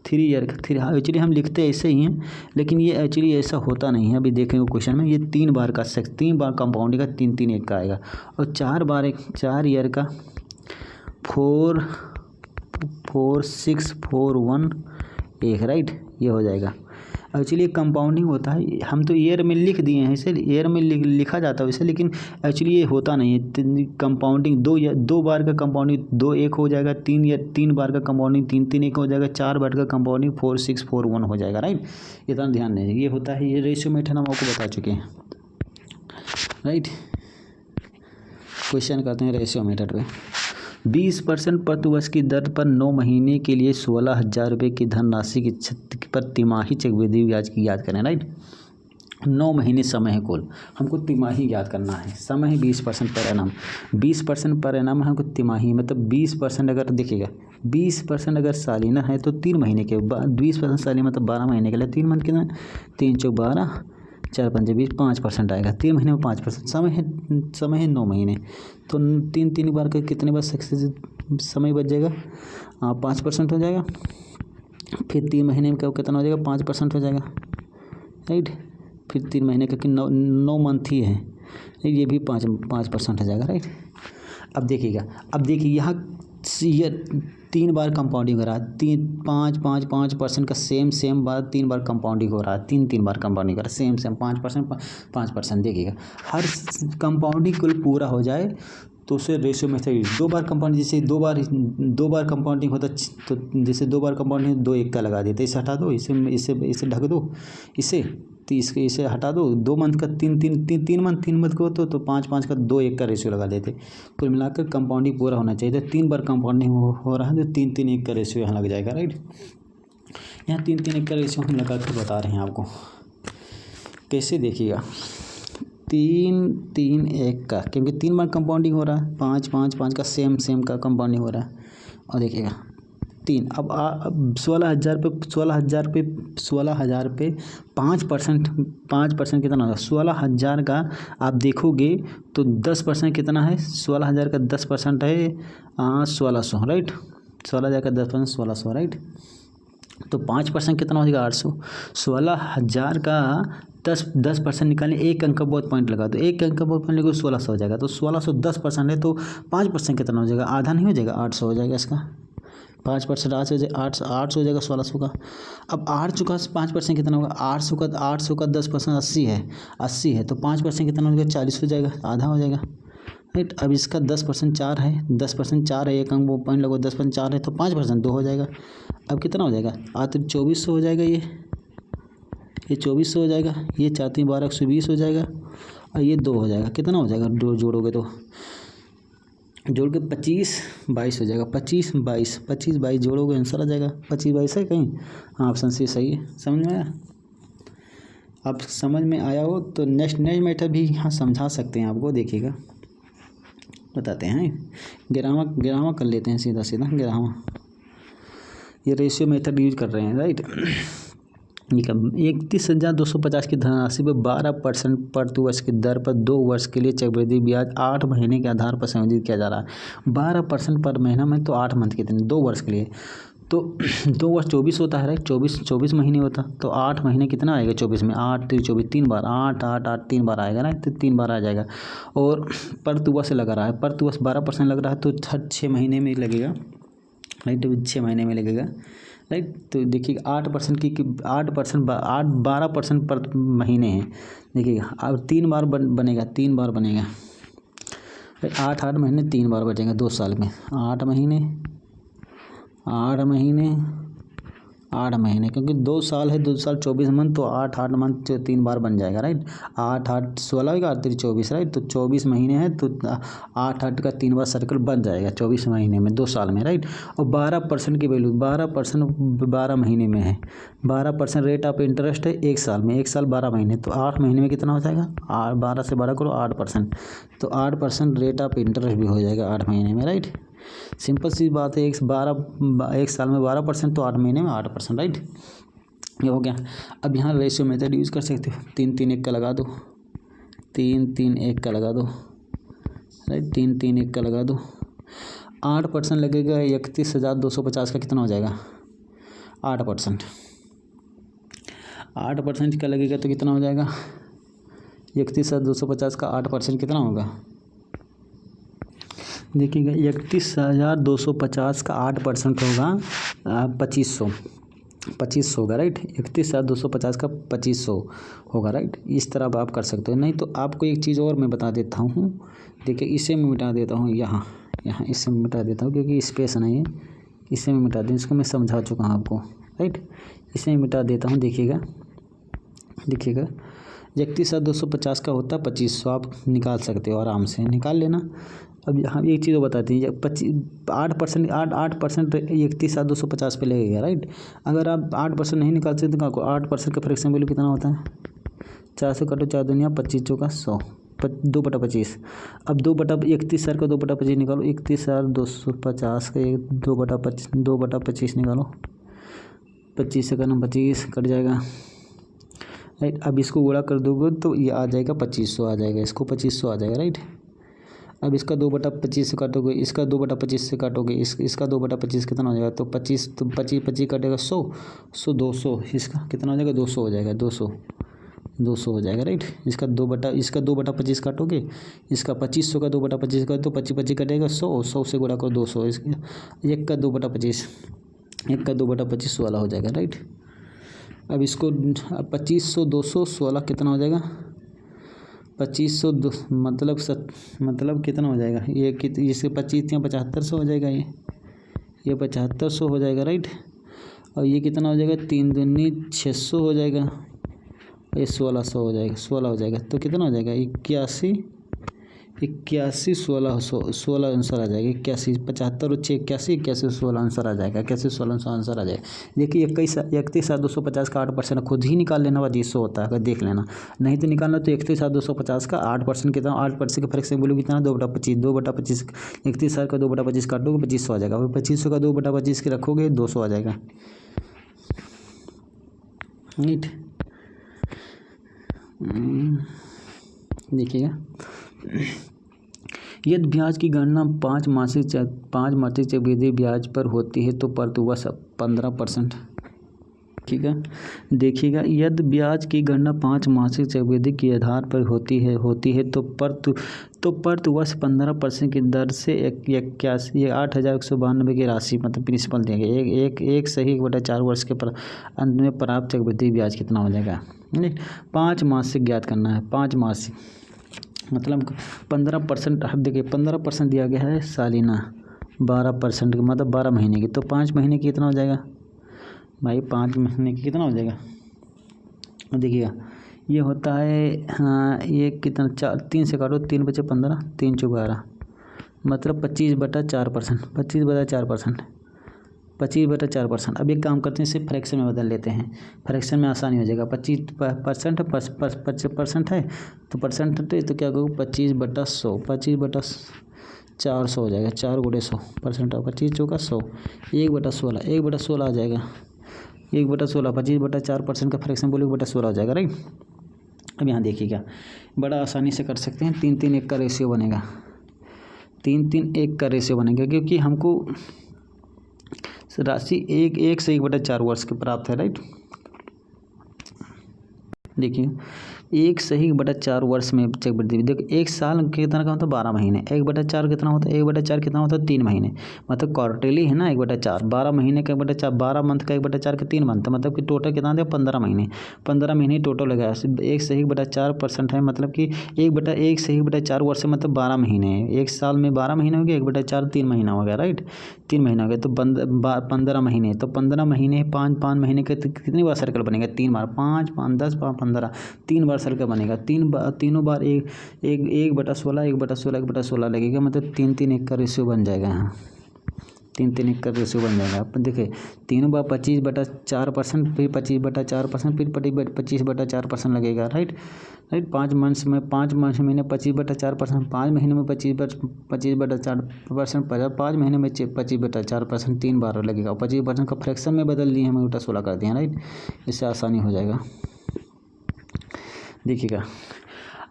3 ईयर का एक्चुअली हम लिखते ऐसे ही हैं, लेकिन ये एक्चुअली ऐसा होता नहीं है। अभी देखेंगे क्वेश्चन में, ये 3 बार कंपाउंडिंग का 3 1 का आएगा, और 4 ईयर का 4 6 4 1 1। राइट। ये हो जाएगा। एक्चुअली कंपाउंडिंग होता है, हम तो ईयर में लिख दिए हैं, इसे ईयर में लिखा जाता है वैसे, लेकिन एक्चुअली ये होता नहीं है। कंपाउंडिंग 2 बार का कंपाउंडिंग 2 1 हो जाएगा, 3 बार का कंपाउंडिंग 3 1 हो जाएगा, 4 बार का कंपाउंडिंग 4 6 4 1 हो जाएगा। राइट। इतना ध्यान दें, ये होता है, ये रेशियो मेथड हम आपको बता चुके हैं। राइट। क्वेश्चन करते हैं रेशियो मेथड पे। 20% प्रतिवर्ष की दर पर 9 महीने के लिए 16,000 रुपये की धनराशि की पर तिमाही चक्रवृद्धि ब्याज की याद करें। राइट। 9 महीने समय है कुल, हमको तिमाही याद करना है। समय है 20% पर एनम, 20% पर एनम हमको तिमाही, मतलब 20% अगर देखिएगा, 20% अगर सालाना है तो 3 महीने के बाद, 20% सालाना मतलब 12 महीने के लिए, 3 मंथ कितना, 3 चौक 12, 4 5 20, 5% आएगा, 3 महीने में 5%। समय है 9 महीने, तो 3 बार का कितने बार सक्सेस समय बच जाएगा, 5% हो जाएगा। फिर 3 महीने में कितना हो जाएगा, 5% हो जाएगा। राइट। फिर 3 महीने का कि 9 मंथ ही है, ये भी 5% हो जाएगा। राइट। अब देखिए यहाँ ये 3 बार कंपाउंडिंग हो रहा है, 5% का सेम बार 3 बार कंपाउंडिंग हो रहा है, 3 बार कंपाउंडिंग हो रहा है, सेम 5%। देखिएगा हर कंपाउंडिंग कुल पूरा हो जाए तो उसे रेशियो में से 2 बार कंपाउंडिंग, जैसे 2 बार कंपाउंडिंग होता, तो जैसे 2 बार कंपाउंडिंग 2 1 का लगा देते, इसे हटा दो, इसे ढक दो, इसे हटा दो। 2 मंथ का 3 मंथ को तो 5 का 2 1 का रेशियो लगा देते। कुल मिलाकर कंपाउंडिंग पूरा होना चाहिए, तो 3 बार कंपाउंडिंग हो रहा है, तो 3 1 का रेशियो यहाँ लग जाएगा। राइट। यहाँ 3 1 का रेशियो हम लगा कर बता रहे हैं आपको, कैसे देखिएगा, 3 1 का, क्योंकि 3 बार कंपाउंडिंग हो रहा है, 5 का सेम का कंपाउंडिंग हो रहा है। और देखिएगा 3, अब 16,000 पे 5% कितना होगा, 16,000 का आप देखोगे तो 10% कितना है, 16,000 का 10% है 1,600। राइट। 16,000 का 10% 1,600। राइट। तो 5% कितना हो जाएगा, 800। 16,000 का 10% निकालें, एक अंक का बहुत पॉइंट लगा, तो एक अंक का बहुत पॉइंट लगा 1600 हो जाएगा, तो 1600 10% है, तो 5% कितना हो जाएगा, आधा नहीं हो जाएगा, 800 हो जाएगा इसका। 5% 800 हो जाएगा 1600 का। अब 800 का 5% कितना होगा, 800 का 10% 80 है, तो 5% कितना हो जाएगा, 40 हो जाएगा, आधा हो जाएगा। राइट। अब इसका 10% 4 है, 10% 4 है, एक अंक वो पॉइंट लगो, 10% 4 है, तो 5% 2 हो जाएगा। अब कितना हो जाएगा, 2400 हो जाएगा, ये 2400 हो जाएगा, ये 4 3 12 120 हो जाएगा, और ये 2 हो जाएगा। कितना हो जाएगा, 2 जोड़ोगे तो जोड़ के 25 22 हो जाएगा, 25 22 जोड़ोगे आंसर आ जाएगा। 25 22 है कहीं, हाँ ऑप्शन सी सही है। समझ में आया, आप समझ में आया हो तो नेक्स्ट मेथड भी यहाँ समझा सकते हैं आपको। देखिएगा बताते हैं, ग्रामा कर लेते हैं, सीधा ग्रामा, ये रेशियो मेथड यूज कर रहे हैं। राइट। 31,250 की धनराशि पर 12% प्रतिवर्ष की दर पर 2 वर्ष के लिए चक्रवृद्धि ब्याज 8 महीने के आधार पर संयोजित किया जा रहा है। 12% पर महीना में, तो 8 मंथ कितने, 2 वर्ष के लिए, तो 2 वर्ष 24 होता है, राइट। 24 महीने होता, तो 8 महीने कितना आएगा 24 में, 8 3 24, 3 बार, 8 8 8 3 बार आएगा ना, तो 3 बार आ जाएगा। और परतुवर्ष लगा रहा है, परतुवर्ष 12% लग रहा है, तो हर 6 महीने में लगेगा, राइट। 6 महीने में लगेगा, राइट। तो देखिएगा 8% की 8% 12% पर महीने हैं। देखिएगा अब 3 बार बनेगा, 3 बार बनेगा, 8 महीने 3 बार बचेंगे 2 साल में, 8 महीने 8 महीने 8 महीने, क्योंकि 2 साल है, 2 साल 24 मंथ, तो 8 मंथ 3 बार बन जाएगा, राइट। 8 16 होगा, 8 3 24, राइट। तो 24 महीने हैं, तो 8 का 3 बार सर्कल बन जाएगा 24 महीने में, 2 साल में, राइट। और 12% की वैल्यू, 12% 12 महीने में है, 12% रेट ऑफ इंटरेस्ट है 1 साल में, 1 साल 12 महीने, तो 8 महीने में कितना हो जाएगा, 12 से 12 करो 8%, तो 8% रेट ऑफ इंटरेस्ट भी हो जाएगा 8 महीने में, राइट। सिंपल सी बात है, 1 साल में 12%, तो 8 महीने में 8%, राइट। ये हो गया। अब यहाँ रेशियो मेथड यूज़ कर सकते हो, 3 3 1 का लगा दो, 3 3 1 का लगा दो, राइट। 3 3 1 का लगा दो, 8% लगेगा, 31,250 का कितना हो जाएगा, 8%, 8% का लगेगा तो कितना हो जाएगा, 31,250 का 8% कितना होगा, देखिएगा 31,250 का 8% होगा 2500 होगा, राइट। 31,250 का 2500 होगा, राइट। इस तरह आप कर सकते हो। नहीं तो आपको एक चीज़ और मैं बता देता हूँ, देखिए इसे मैं मिटा देता हूँ, यहाँ इसे मैं मिटा देता हूँ, क्योंकि स्पेस नहीं है, इसे मैं मिटा दूँ, इसको मैं समझा चुका हूँ आपको, राइट। इसे मैं मिटा देता हूँ, देखिएगा 31,250 का होता है 2500, आप निकाल सकते हो, आराम से निकाल लेना। अब हम एक चीज़ बताते हैं, 8% 8% 31,250 पे लगेगा, राइट। अगर आप 8% नहीं निकाल सकते तो 8% का फ्रैक्शन वैल्यू कितना होता है, 4 से कटो 4 दुनिया 25 चौका 100, 2/25। अब 2/31,000 का 2/25 निकालो, 31,250 का 2/25 निकालो, 25 से करना 25 कट जाएगा, राइट। अब इसको गुणा कर दोगे तो ये आ जाएगा 2500 आ जाएगा, इसको 2500 आ जाएगा, राइट। अब इसका 2/25 से काटोगे, इसका 2/25 से काटोगे, इसका 2/25 कितना हो जाएगा, तो 25 तो 25 काटेगा 100 200, इसका कितना हो जाएगा 200 हो जाएगा, 200 हो जाएगा, राइट। इसका 2/25 काटोगे, इसका 2500 का 2/25 का, तो 25 कटेगा 100 से गुणा करो 200, एक का 2/25 वाला हो जाएगा, राइट। अब इसको 2500 200 16 कितना हो जाएगा, 2500 मतलब कितना हो जाएगा, ये इसके 25 या 7500 हो जाएगा, ये 7500 हो जाएगा, राइट। और ये कितना हो जाएगा, 3 दूनी 600 हो जाएगा, ये 1600 हो जाएगा, 16 हो जाएगा, तो कितना हो जाएगा 16 आंसर आ जाएगा, 81 75 और 6 81 16 आंसर आ जाएगा, 16 आंसर आ जाएगा। देखिए 31,250 का 8% खुद ही निकाल लेना, 2500 होता है, अगर देख लेना, नहीं तो निकालना तो 31,250 का 8% कितना, 8% का फ्रैक्शन बोलो कितना, 2/25 31,000 का 2/25 काटोगे 2500 आ जाएगा, और 2500 का 2/25 के रखोगे 200 आ जाएगा, राइट। देखिएगा यदि ब्याज की गणना 5 मासिक चक्रवृद्धि ब्याज पर होती है तो प्रतिवर्ष 15%, ठीक है। देखिएगा यदि ब्याज की गणना 5 मासिक चक्रवृद्धि के आधार पर होती है तो प्रतिवर्ष 15% की दर से 8,192 की राशि मतलब प्रिंसिपल देंगे, एक सही 1/4 वर्ष के अंत में प्राप्त चक्रवृद्धि ब्याज कितना हो जाएगा, 5 मासिक ज्ञात करना है, 5 मासिक मतलब 15%, देखिए 15% दिया गया है सालाना, 12% मतलब 12 महीने की, तो 5 महीने की कितना हो जाएगा भाई, 5 महीने की कितना हो जाएगा, देखिएगा ये होता है, हाँ ये कितना 3 से काटो, 3 बचे 15, 3 चौक 12 मतलब 25/4%, 25/4%। अब एक काम करते हैं, इसे फ्रैक्शन में बदल लेते हैं, फ्रैक्शन में आसानी हो जाएगा, 25% है तो परसेंट तो क्या करूँ 25/100, 25/400 हो जाएगा, 4 × 100% 25 चौका 100, 1/16 आ जाएगा, 1/16 25/4% का फ्रैक्शन बोलो 1/16 हो जाएगा, राइट। अब यहाँ देखिएगा बड़ा आसानी से कर सकते हैं, 3 3 1 का रेशियो बनेगा, 3 3 1 का रेशियो बनेगा, क्योंकि हमको राशि एक से 1/4 वर्ष के प्राप्त है, राइट। देखिए 1/4 वर्ष में चक्रवृद्धि, देखो एक साल कितना का होता है 12 महीने, 1/4 कितना होता है, 1/4 कितना होता है 3 महीने, मतलब क्वार्टरली है ना 1/4, 12 महीने का 1/4, 12 मंथ का 1/4 के 3 मंथ, मतलब कि टोटल कितना दिया 15 महीने, 15 महीने टोटल लगा 1/4% है, मतलब कि 1/4 वर्ष मतलब 12 महीने है, एक साल में 12 महीने हो गए, 1/4 3 महीना हो गया, राइट, 3 महीना हो गया, तो 15 महीने, तो 15 महीने 5 महीने के कितनी बार सर्कल बनेगा, 3 बार, 5 5 10 5 15, 3 बार सर्कल बनेगा, तीनों बार 1/16 1/16 1/16 लगेगा, मतलब 3-3 का रेशियो बन जाएगा। यहाँ 3-3 का रेशियो बन जाएगा। आप देखिए तीनों बार 25/4%, फिर 25/4%, फिर 25/4% लगेगा, राइट। 5 मंथ्स में 5 महीने 25/4%, 5 महीने में 25/4%, 5 महीने में 25/4%, 3 बार लगेगा। 25% का फ्रैक्शन में बदल दिए, हमें उल्टा 16 कर दिया, राइट। इससे आसानी हो जाएगा। देखिएगा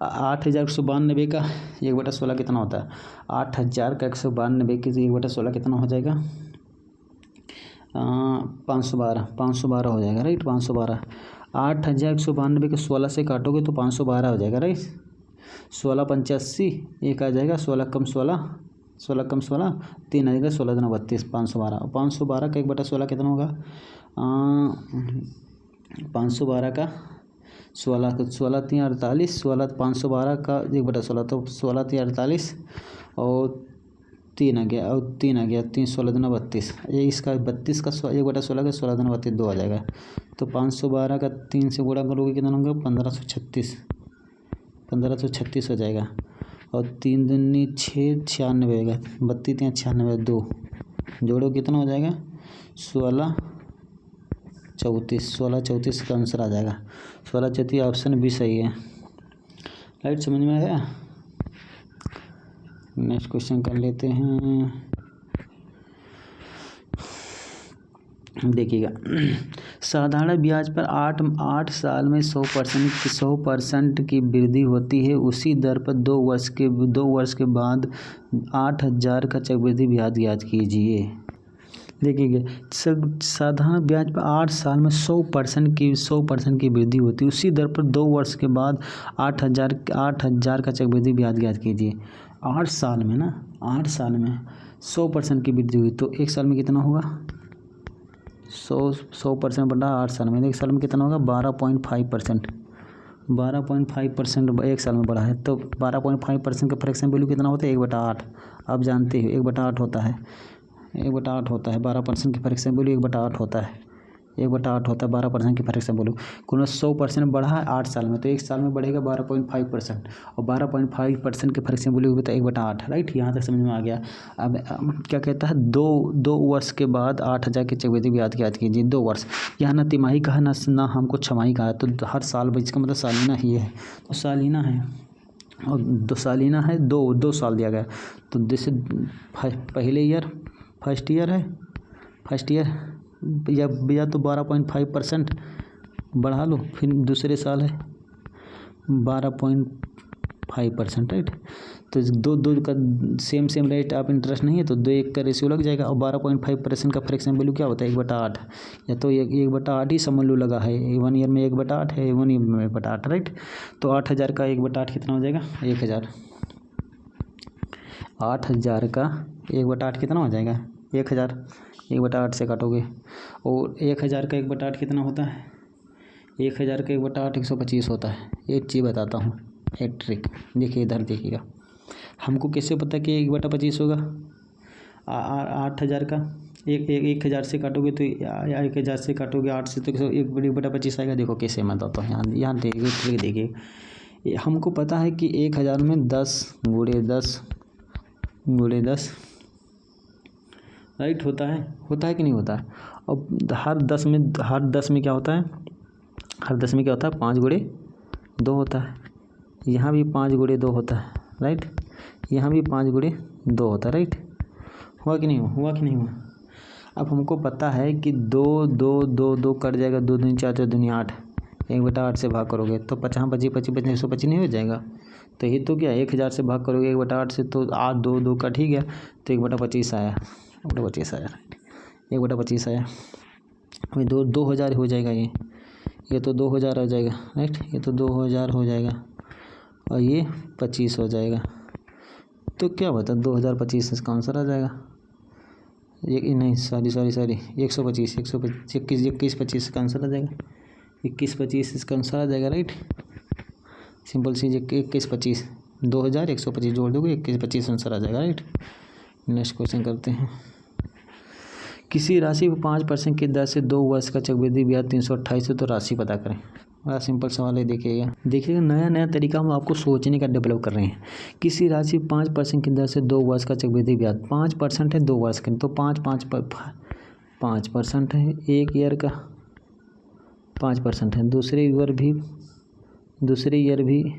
8,192 का 1/16 कितना होता है, 8,000 का 192 के 1/16 कितना हो जाएगा, 512 हो जाएगा, राइट। 512, 8,192 के 16 से काटोगे तो 512 हो जाएगा, राइट। 16 एक आ जाएगा, 16 कम 16 3 आ जाएगा, 16 दूना 32, 512। 512 का 1/16 कितना होगा, 512 का 16 3 48, 512 का 1/16 तो 16 3 48 और 3 आ गया, 3 16 दूना 32, ये इसका 32 का 1/16 का 16 दूना 32 2 आ जाएगा, तो 512 का 3 से गुणा करोगे कितना होगा, 1536 हो जाएगा, और 3 दूनी 6 96 होगा, 32 3 96 2 जोड़ो कितना हो जाएगा, 16 34 का आंसर आ जाएगा, 16 34, ऑप्शन बी सही है, राइट। समझ में आया। नेक्स्ट क्वेश्चन कर लेते हैं। देखिएगा साधारण ब्याज पर 8 साल में 100% की वृद्धि होती है, उसी दर पर 2 वर्ष के बाद 8,000 का चक्रवृद्धि ब्याज ज्ञात कीजिए। देखिए साधारण ब्याज पर 8 साल में 100% की वृद्धि होती है, उसी दर पर 2 वर्ष के बाद 8,000 का चक्रवृद्धि ब्याज ज्ञात कीजिए। 8 साल में ना, 8 साल में 100% की वृद्धि हुई तो एक साल में कितना होगा, 100% बटा 8 साल में, एक साल में कितना होगा 12.5%, 12.5% एक साल में बढ़ा है, तो 12.5% का फ्रैक्शन वैल्यू कितना होता है 1/8। आप जानते हो 1/8 होता है, 1/8 होता है, 12% की फ्रैक्शन वैल्यू 1/8 होता है, 1/8 होता है 12% की फ्रैक्शन वैल्यू। कुल 100% बढ़ा है 8 साल में, तो एक साल में बढ़ेगा 12.5%, और 12.5% की फ्रैक्शन वैल्यू होता है 1/8, राइट। यहाँ तक समझ में आ गया। अब क्या कहता है, दो वर्ष के बाद 8,000 की चक्रवृद्धि ब्याज याद कीजिए। 2 वर्ष, यहाँ ना तिमाही कहा ना हमको छमाही कहा, तो हर साल इसका मतलब सालाना ही है, तो सालाना है, और 2 सालाना है, 2 साल दिया गया, तो जैसे पहले ईयर फर्स्ट ईयर या तो 12.5% बढ़ा लो, फिर दूसरे साल है 12.5%, राइट। तो दो का सेम रेट ऑफ इंटरेस्ट नहीं है, तो 2:1 का रेशियो लग जाएगा, और 12.5% का फ्रैक्शन वैल्यू क्या होता है 1/8, या तो 1/8 ही समझ लो लगा है, 1 ईयर में 1/8 है, 1 ईयर में 1/8, राइट। तो 8,000 का 1/8 कितना हो जाएगा 1,000, 8,000 का 1/8 कितना हो जाएगा 1,000, 1/8 से काटोगे, और 1,000 का 1/8 कितना होता है, 1,000 का 1/8 125 होता है। एक चीज़ बताता हूँ, एक ट्रिक, देखिए इधर देखिएगा, हमको कैसे पता कि 1/25 होगा, 8,000 का 1,000 से काटोगे तो 1,000 से काटोगे 8 से तो 1/25 आएगा। देखो कैसे मैं बताता हूँ, यहाँ देखिए ट्रिक देखिए, हमको पता है कि 1,000 में 10 गुणे 10 राइट होता है कि नहीं होता है। अब हर 10 में क्या होता है, 5 गुणे 2 होता है, यहाँ भी 5 गुणे 2 होता है, राइट, यहाँ भी 5 गुणे 2 होता है, राइट। हुआ कि नहीं हुआ। अब हमको पता है कि 2 कट जाएगा, 2 दूनी 4 4 दूनी 8, 1/8 से भाग करोगे तो 50 25 125 नहीं हो जाएगा। तो ये तो क्या 1,000 से भाग करोगे 1/8 से, तो 8 2 कट ही गया, तो 1/25 आया, 1/25 आया, 1/25 आया। अभी 2000 हो जाएगा ये तो 2000 हो जाएगा राइट, ये तो 2000 हो जाएगा और ये 25 हो जाएगा। तो क्या बता 2025 इसका आंसर आ जाएगा। ये नहीं सॉरी 125 21 25 का आंसर आ जाएगा। 21 25 इसका आंसर आ जाएगा राइट। सिंपल सी 21 25 2000 125 जोड़ दोगे 21 25 आंसर आ जाएगा राइट। नेक्स्ट क्वेश्चन करते हैं। किसी राशि पर 5% की दर से 2 वर्ष का चक्रवृद्धि ब्याज 328 है, तो राशि पता करें। बड़ा सिंपल सवाल है। देखिएगा नया तरीका हम आपको सोचने का डेवलप कर रहे हैं। किसी राशि 5% की दर से 2 वर्ष का चक्रवृद्धि ब्याज 5% है 2 वर्ष का, तो 5% है 1 ईयर का 5% है, दूसरे ईयर भी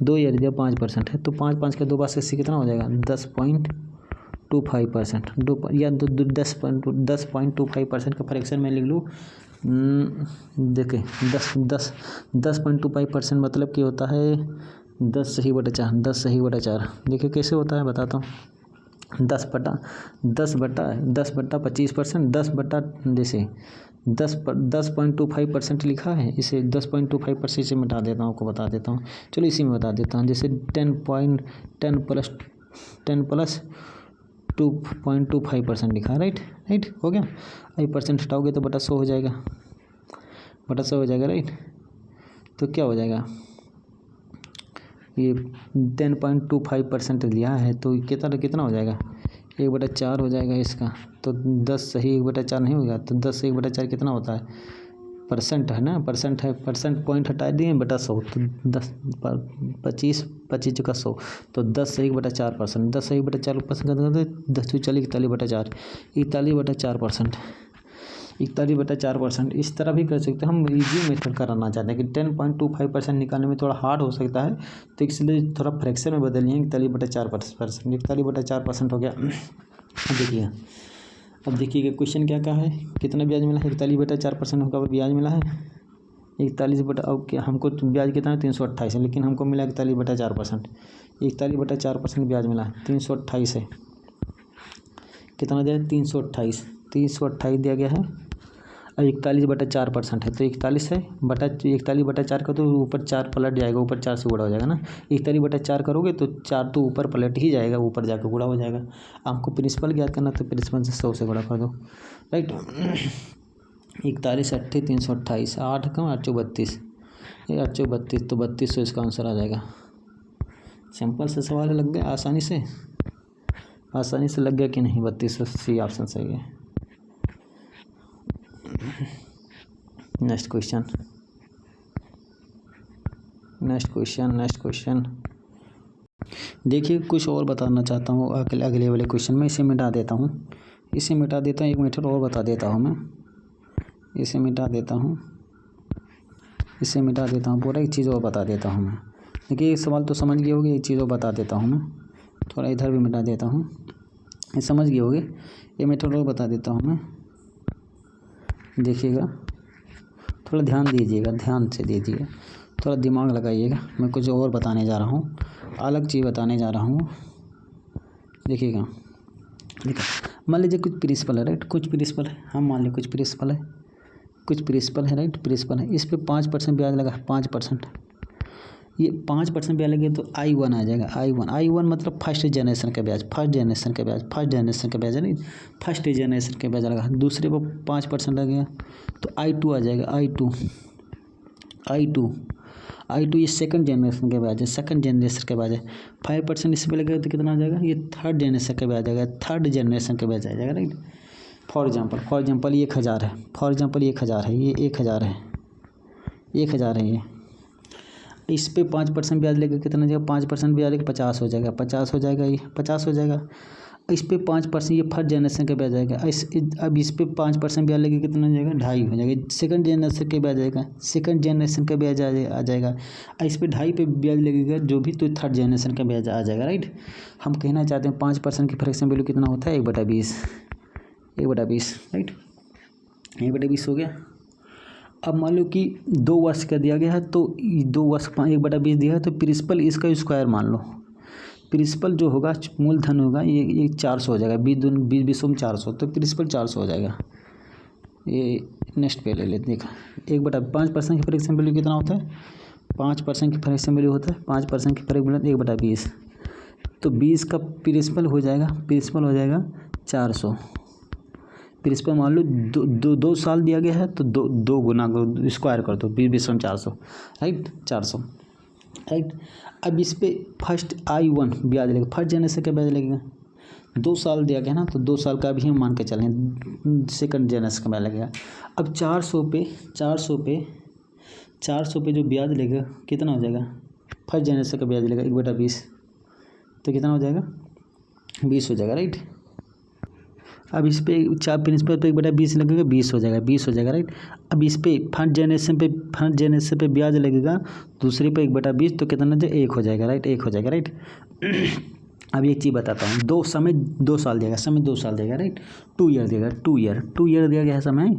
2 ईयर दिया 5% है, तो 5 का 2 बार से कितना हो जाएगा 10.25% या 10.25% का फ्रैक्शन में लिख लूँ। देखें 10.25% मतलब क्या होता है 10 सही बटा 4। देखिए कैसे होता है बताता हूँ। 10 बटा 25%, 10 बटा जैसे 10.25% लिखा है, इसे 10.25% से मिटा देता हूँ, आपको बता देता हूँ। चलो इसी में बता देता हूँ। जैसे 10 प्लस 2.25% लिखा है राइट हो गया। अभी परसेंट हटाओगे तो बटा 100 हो जाएगा राइट। तो क्या हो जाएगा ये 10.25% लिया है तो कितना हो जाएगा 1/4 हो जाएगा इसका। तो 10 सही 1/4 नहीं होगा, तो 10 से 1/4 कितना होता है परसेंट है ना, परसेंट पॉइंट हटा दिए बटा 100, तो 10 25 का 100, तो 10 से 1/4%, 10 से 1/4% करते 10 40 41/4 41/4%। इस तरह भी कर सकते हैं हम। इजी मेथड कराना चाहते हैं कि 10.25% निकालने में थोड़ा हार्ड हो सकता है, तो इसलिए थोड़ा फ्रैक्शन में बदलिए 41/4%। 41/4% हो गया। अब देखिएगा क्वेश्चन क्या कहा है, कितना ब्याज मिला है 41/4% का ब्याज मिला है 41 बटा, अब क्या हमको ब्याज कितना है 328 है, लेकिन हमको मिला 41/4%। 41/4% ब्याज मिला है 328 है, कितना दिया 328 दिया गया है। और 41/4% है, तो 41/4 का तो ऊपर 4 पलट जाएगा, ऊपर 4 से गुणा हो जाएगा ना। 41/4 करोगे तो 4 तो ऊपर पलट ही जाएगा, ऊपर जाकर गुणा हो जाएगा। आपको प्रिंसिपल ज्ञात करना तो प्रिंसिपल से 100 से गुणा कर दो राइट। 41 8 328 8 कम 8 32 ये 8 32, तो 3200 इसका आंसर आ जाएगा। सिंपल से सवाल लग गया आसानी से लग गया कि नहीं। 3200 सी ऑप्शन सही है। नेक्स्ट क्वेश्चन देखिए, कुछ और बताना चाहता हूँ अगले वाले क्वेश्चन में। इसे मिटा देता हूँ, एक मेथड और बता देता हूँ मैं। इसे मिटा देता हूँ, पूरा एक चीज़ और बता देता हूँ मैं। देखिए ये सवाल तो समझ गए होगे, एक चीज़ और बता देता हूँ मैं। थोड़ा इधर भी मिटा देता हूँ, ये समझ गए होगे। ये मेथड और बता देता हूँ मैं। देखिएगा थोड़ा ध्यान से दीजिएगा, थोड़ा दिमाग लगाइएगा। मैं कुछ और बताने जा रहा हूँ, अलग चीज़ बताने जा रहा हूँ। देखिएगा मान लीजिए कुछ प्रिंसिपल है राइट, हम मान लें कुछ प्रिंसिपल है राइट। प्रिंसिपल है, इस पे 5% ब्याज लगा, 5%। ये 5% ब्याज लगे तो I1 आ जाएगा। I1 मतलब फर्स्ट जनरेशन का ब्याज है नहीं, फर्स्ट जनरेशन का ब्याज लगा। दूसरे पर 5% लग गया तो I2 आ जाएगा। I2 ये सेकंड जनरेशन का ब्याज है। 5% इस पर लगेगा तो कितना आ जाएगा, ये थर्ड जनरेशन का ब्याज आ जाएगा राइट। फॉर एग्जांपल ये 1000 है, ये 1000 है ये। इस पे 5% ब्याज लेकर कितना जाएगा, 5% ब्याज लेकर 50 हो जाएगा, ये 50 हो जाएगा। इस पे 5% ये फर्स्ट जनरेशन का ब्याज आएगा। अब इस पे 5% ब्याज लेकर कितना हो जाएगा, 2.5 हो जाएगा। सेकंड जनरेशन का ब्याज आ जाएगा। इस पे 2.5 पे ब्याज लगेगा जो भी, तो थर्ड जनरेशन का ब्याज आ जाएगा राइट। हम कहना चाहते हैं 5% की फ्रैक्शन वैल्यू कितना होता है 1/20 राइट। 1/20 हो गया। अब मान लो कि 2 वर्ष का दिया गया है, तो 2 वर्ष 1/20 दिया है, तो प्रिंसिपल इसका स्क्वायर मान लो। प्रिंसिपल जो होगा मूलधन होगा ये 400 हो जाएगा, 20 में 400, तो प्रिंसिपल 400 हो जाएगा। ये नेक्स्ट पे ले लेते, देखा 1/5% की फ्रैक्शन वैल्यू कितना होता है, 5% की फ्रैक्शन वैल्यू होता है, 5% की फ्रैक्शन वैल्यू 1/20, तो 20 का प्रिंसिपल हो जाएगा 400। प्रिंसिपल मान लो 2 साल दिया गया है तो 2 गुना स्क्वायर कर दो, 20 में 400, राइट 400, राइट। अब इस पे फर्स्ट I1 ब्याज लगेगा, फर्स्ट जनरेशन का ब्याज लगेगा, 2 साल दिया गया ना तो 2 साल का भी हम मान के चलें, सेकंड जनरेशन का ब्याज लगेगा। अब 400 पे जो ब्याज लगेगा कितना हो जाएगा, फर्स्ट जनरेशन का ब्याज लगेगा 1/20, तो कितना हो जाएगा 20 हो जाएगा, राइट। अब इस पे 4 प्रिंसिपल पे 1/20 लगेगा, 20 हो जाएगा, राइट। अब इस पे फर्स्ट जनरेशन पे ब्याज लगेगा दूसरे पे 1/20, तो कितना 1 हो जाएगा, राइट, 1 हो जाएगा, राइट। अब एक चीज़ बताता हूँ, 2 साल देगा, राइट, 2 ईयर देगा, 2 ईयर दिया गया है समय,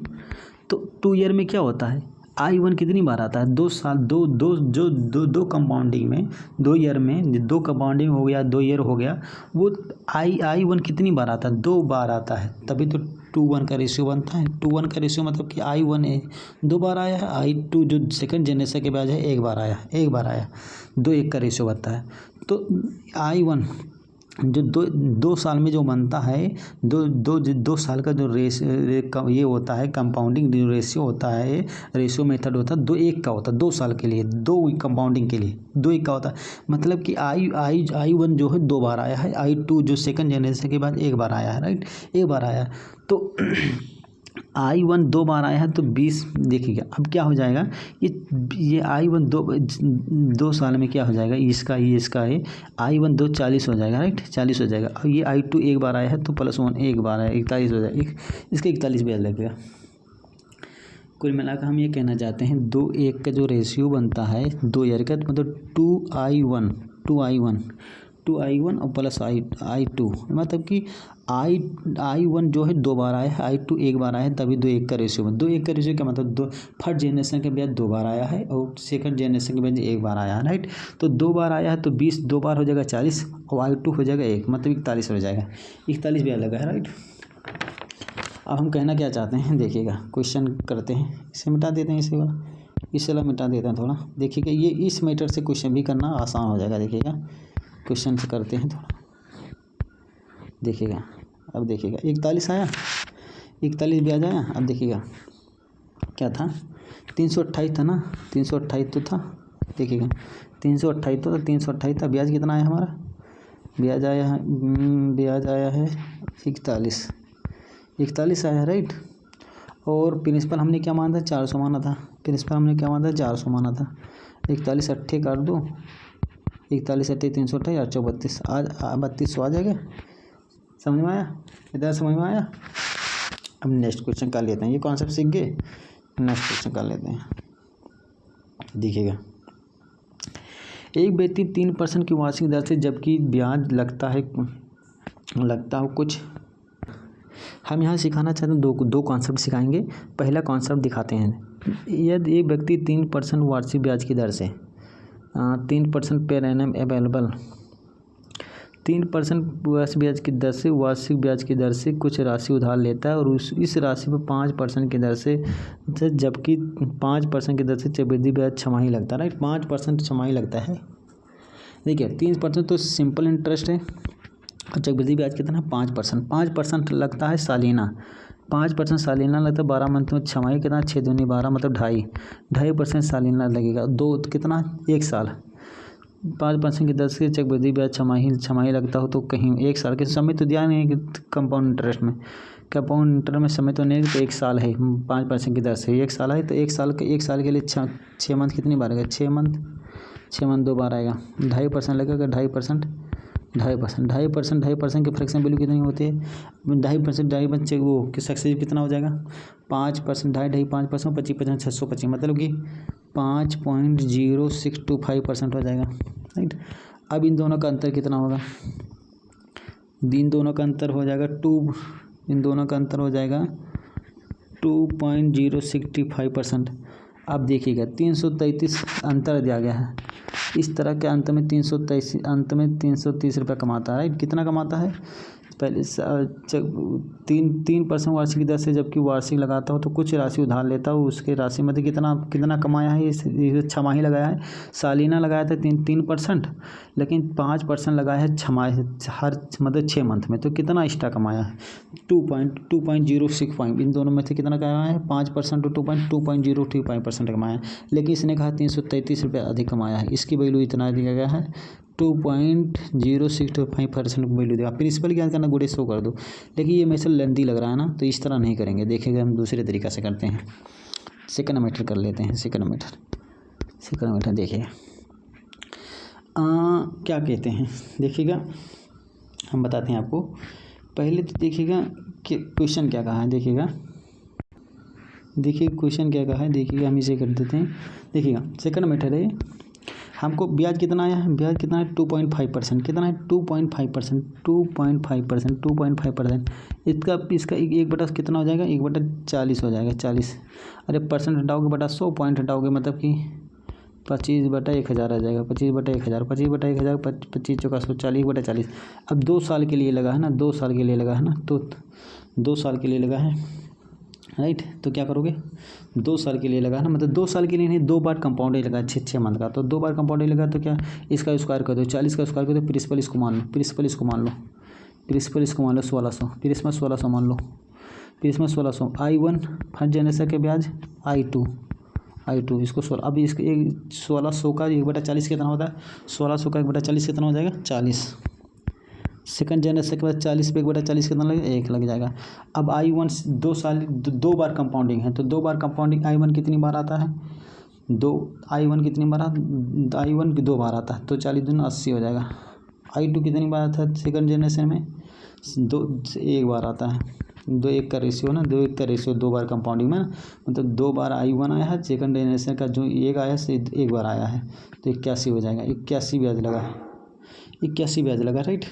तो 2 ईयर में क्या होता है, I1 कितनी बार आता है, 2 साल, दो कंपाउंडिंग में, 2 ईयर में 2 कंपाउंडिंग हो गया, 2 ईयर हो गया, वो I1 कितनी बार आता है, 2 बार आता है, तभी तो 2:1 का रेशियो बनता है। 2:1 का रेशियो मतलब कि I1 2 बार आया है, I2 जो सेकंड जनरेशन के बाद है 1 बार आया, 2:1 का रेशियो बनता है। तो I1 जो 2 साल में जो बनता है, 2 साल का जो ये होता है, कंपाउंडिंग रेशियो होता है, रेशियो मेथड होता है, 2:1 का होता है, 2 साल के लिए, 2 कंपाउंडिंग के लिए 2:1 का होता है। मतलब कि I1 जो है 2 बार आया है, I2 जो सेकंड जनरेशन के बाद 1 बार आया है, राइट, 1 बार आया है, तो I1 2 बार आया है, तो 20 देखिएगा। अब क्या हो जाएगा, ये I1 2 साल में क्या हो जाएगा, इसका है I1 2 40 हो जाएगा, राइट, 40 हो जाएगा। अब ये I2 1 बार आया है तो +1 1 बार आया, 41 हो जाएगा, इसका 41 ब्याज लगेगा। कुल मिलाकर हम ये कहना चाहते हैं 2:1 का जो रेशियो बनता है 2 ईयर का, मतलब 2I1 और प्लस I2, मतलब कि I1 जो है 2 बार आया है, I2 1 बार आया है, तभी 2:1 का रेशियो में, 2:1 का रेशियो क्या मतलब, फर्स्ट जनरेशन के बाद 2 बार आया है और सेकंड जनरेशन के बाद 1 बार आया है, राइट। तो 2 बार आया है तो 20 2 बार हो जाएगा 40, और I2 हो जाएगा 1, मतलब 41 हो जाएगा, 41 ब्याज लगा है, राइट। अब हम कहना क्या चाहते हैं, देखिएगा, क्वेश्चन करते हैं, इसे मिटा देते हैं, इसे मिटा देते हैं थोड़ा, देखिएगा, ये इस मेथड से क्वेश्चन भी करना आसान हो जाएगा। देखिएगा क्वेश्चन से करते हैं थोड़ा, देखिएगा। अब देखिएगा 41 आया, 41 ब्याज आया। अब देखिएगा क्या था, 328 था ना, 328 तो था, देखिएगा 328 तो 328 था, ब्याज कितना आया हमारा, ब्याज आया है 41 आया, राइट। और प्रिंसिपल हमने क्या माना था, 400 माना था, 41 अट्ठे कर दो, 41 अट्ठे 328 और 32, आज 32 आ जाएगा। समझ में आया, इधर समझ में आया। अब नेक्स्ट क्वेश्चन कर लेते हैं, ये कॉन्सेप्ट सीख गए, नेक्स्ट क्वेश्चन कर लेते हैं। देखिएगा, एक व्यक्ति 3% की वार्षिक दर से जबकि ब्याज लगता हो कुछ, हम यहाँ सिखाना चाहते हैं, दो कॉन्सेप्ट सिखाएंगे। पहला कॉन्सेप्ट दिखाते हैं, यदि एक व्यक्ति 3% वार्षिक ब्याज की दर से 3% पेर एनम अवेलेबल, 3% ब्याज की दर से वार्षिक ब्याज की दर से कुछ राशि उधार लेता है और इस राशि पर 5% की दर से जबकि 5% की दर से चक्रवृद्धि ब्याज छमाही लगता है, राइट, 5% छमाही लगता है। देखिए 3% तो सिंपल इंटरेस्ट है और चक्रवृद्धि ब्याज कितना है 5% लगता है सालाना, 5% सालाना लगता है, 12 मंथ में छमाही कितना, 6 दूनी 12 मतलब 2.5% सालाना लगेगा, कितना 1 साल, 5% की दर से चक्रवृद्धि ब्याज छमाही लगता हो तो कहीं 1 साल के समय तो दिया नहीं है कि कंपाउंड इंटरेस्ट में समय तो नहीं है, तो 1 साल है, 5% की दर से 1 साल है, तो 1 साल के लिए 6 मंथ कितनी बार आएगा, 6 मंथ 2 बार आएगा, 2.5% लगेगा, 2.5% की फ्रैक्शन वैल्यू कितनी होती है, 2.5% वो कि सक्सेस कितना हो जाएगा, 5%, 5%, 25%, 625, मतलब कि 5.0625% हो जाएगा, राइट। अब इन दोनों का अंतर कितना होगा, इन दोनों का अंतर हो जाएगा 2.065%। अब देखिएगा 333 अंतर दिया गया है, इस तरह के अंत में 330 रुपये कमाता है, राइट। कितना कमाता है? पहले 3% वार्षिक की दर से जबकि वार्षिक लगाता हो तो कुछ राशि उधार लेता हो, उसके राशि में कितना कमाया है, ये छमाही लगाया है। सालाना लगाया था 3%, लेकिन 5% लगाया है छमाही, हर मतलब 6 मंथ में। तो कितना एक्स्ट्रा कमाया है? 2.06 पॉइंट, इन दोनों में से कितना कमाया है? 5% और 2.025% कमाया है। लेकिन इसने कहा 333 रुपये अधिक कमाया है, इसकी वैल्यू इतना दिया गया है 2.0625% वैल्यू देगा। प्रिंसिपल याद करना, गुड़े शो कर दो। लेकिन ये मैसेज लेंदी लग रहा है ना, तो इस तरह नहीं करेंगे, देखेंगे हम दूसरे तरीक़ा से करते हैं। सेकंड मीटर कर लेते हैं। सेकंड मीटर देखिए क्या कहते हैं, देखिएगा हम बताते हैं आपको। पहले तो देखिएगा कि क्वेश्चन क्या कहा है, देखिए क्वेश्चन क्या कहा है, देखिएगा हम इसे कर देते हैं। देखिएगा सेकंड मेथड है, हमको ब्याज कितना आया है? ब्याज कितना है? 2.5%। कितना है? 2.5%। इसका 1/, कितना हो जाएगा? 1/40 हो जाएगा, 40। अरे परसेंट हटाओगे बटा 100, पॉइंट हटाओगे मतलब कि 25/1000 आ जाएगा। 25/1000, 25/1000, 25 चौका 100, 40/40। अब 2 साल के लिए लगा है ना, 2 साल के लिए लगा है ना, तो 2 साल के लिए लगा है, राइट। तो क्या करोगे? 2 साल के लिए लगा है ना, मतलब 2 साल के लिए नहीं, 2 बार कंपाउंड लगा, 6 मंथ का। तो 2 बार कंपाउंड लगा तो क्या, इसका स्क्वायर कर दो, 40 का स्क्वायर कर दो। प्रिंसिपल इसको मान लो 1600। प्रिंसिपल 1600 मान लो, प्रिंसिपल 1600। I1 फर्स्ट जनरेशन के ब्याज, I2 इसको 16। अब इसके 1600 का 1/40 कितना होता है? 1600 का 1/40 कितना हो जाएगा? 40। सेकंड जनरेशन के बाद 40 पे 1/40 कितना लगेगा? 1 लग जाएगा। अब I1 2 साल 2 बार कंपाउंडिंग है, तो 2 बार कंपाउंडिंग I1 कितनी बार आता है? I1 कितनी बार I1 2 बार आता है, तो 40 दूनी 80 हो जाएगा। I2 कितनी बार आता है सेकंड जनरेशन में? 1 बार आता है। 2:1 का रेशियो ना, 2:1 का रेशियो 2 बार कंपाउंडिंग में, मतलब 2 बार I1 आया है। सेकंड जनरेशन का जो 1 आया है 1 बार आया है, तो 81 हो जाएगा। 81 ब्याज लगा, 81 ब्याज लगा, राइट।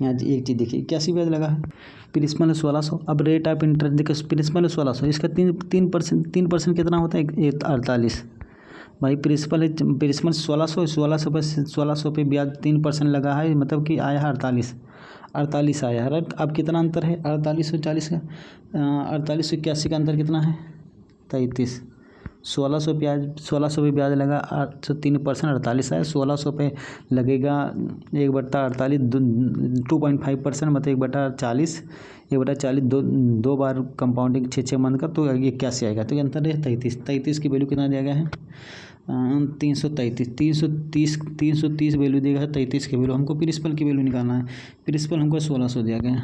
यहाँ एक चीज़ देखिए, 81 ब्याज लगा है। प्रिंसिपल 1600। अब रेट ऑफ इंटरेस्ट देखो, प्रिंसिपल 1600, इसका 3% कितना होता है? 48। भाई प्रिंसिपल 1600 पे ब्याज 3% लगा है, मतलब कि आया है 48 आया है, राइट। अब कितना अंतर है 48 और 40 का? 48 से 81 का अंतर कितना है? 33। 1600 पे ब्याज लगा, 3% 48 है। 1600 पे लगेगा 1/48, 2.5%, मतलब 1/40। 1/40 दो बार कंपाउंडिंग 6 मंथ का, तो 81 आएगा। तो ये अंतर है 33 की वैल्यू कितना दिया गया है? 330 वैल्यू दिया गया है। 33 की वैल्यू, हमको प्रिंसिपल की वैल्यू निकालना है। प्रिंसिपल हमको 1600 दिया गया है,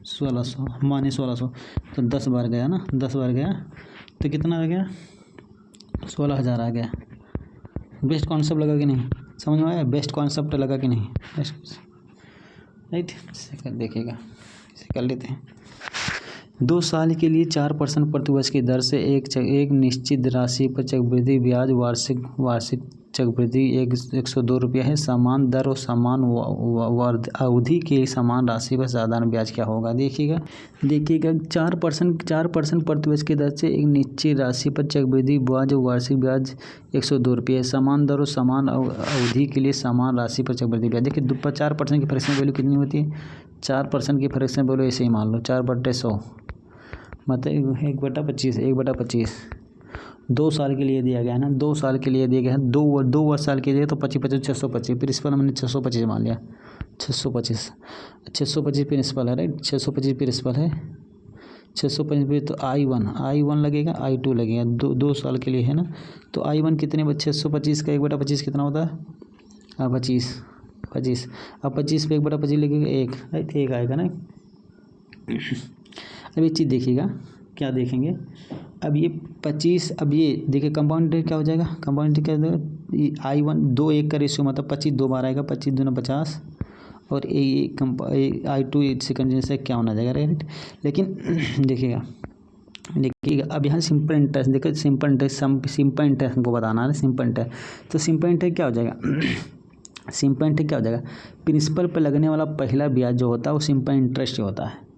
1600 माने 1600, तो 10 बार गया ना, 10 बार गया तो कितना आ गया? 16000 आ गया। बेस्ट कॉन्सेप्ट लगा कि नहीं? समझ में आया? बेस्ट कॉन्सेप्ट लगा कि नहीं? राइट, देखिएगा इसे कर लेते हैं। 2 साल के लिए 4% प्रतिवर्ष की दर से एक निश्चित राशि पर चक्रवृद्धि ब्याज वार्षिक चक्रवृद्धि 102 रुपये है। समान दर और समान अवधि के समान राशि पर साधारण ब्याज क्या होगा? देखिएगा 4% प्रतिवर्ष की दर से एक निश्चित राशि पर चक्रवृद्धि ब्याज वार्षिक ब्याज 102 रुपये है। समान दर और समान अवधि के लिए समान राशि पर चक्रवृद्धि ब्याज। देखिए 4% की फ्रैक्शन वैल्यू कितनी होती है? 4% की फ्रैक्शन वैल्यू ऐसे ही मान लो, 4/100 मतलब 1/25। 2 साल के लिए दिया गया है ना, 2 साल के लिए दिया गया है। 2 साल के लिए तो 25 625। प्रिंसिपल हमने 625 मान लिया, 625 प्रिंसिपल है, राइट। 625 प्रिंसिपल है, 625 पे तो I1 लगेगा, I2 लगेगा। 2 साल के लिए है ना, तो I1 कितने? 625 का 1/25 कितना होता है? 25। अब 25 पे 1/25 लगेगा 1, राइट, 1 आएगा ना। अब एक चीज़ देखिएगा, क्या देखेंगे? अब ये 25, अब ये देखिए कंपाउंड रेट क्या हो जाएगा? कंपाउंड रेट क्या हो जाएगा? I1 2:1 का रेशियो, मतलब 25 2 बार आएगा, 25 दूना 50, और I2 सेकंड से क्या होना जाएगा, राइट। लेकिन देखिएगा अब यहाँ सिंपल इंटरेस्ट देखो, सिंपल इंटरेस्ट हमको बताना है, सिंपल इंटरेस्ट। तो सिंपल इंटरेस्ट क्या हो जाएगा? सिंपल इंटरेस्ट क्या हो जाएगा? प्रिंसिपल पर लगने वाला पहला ब्याज जो होता है वो सिंपल इंटरेस्ट होता है।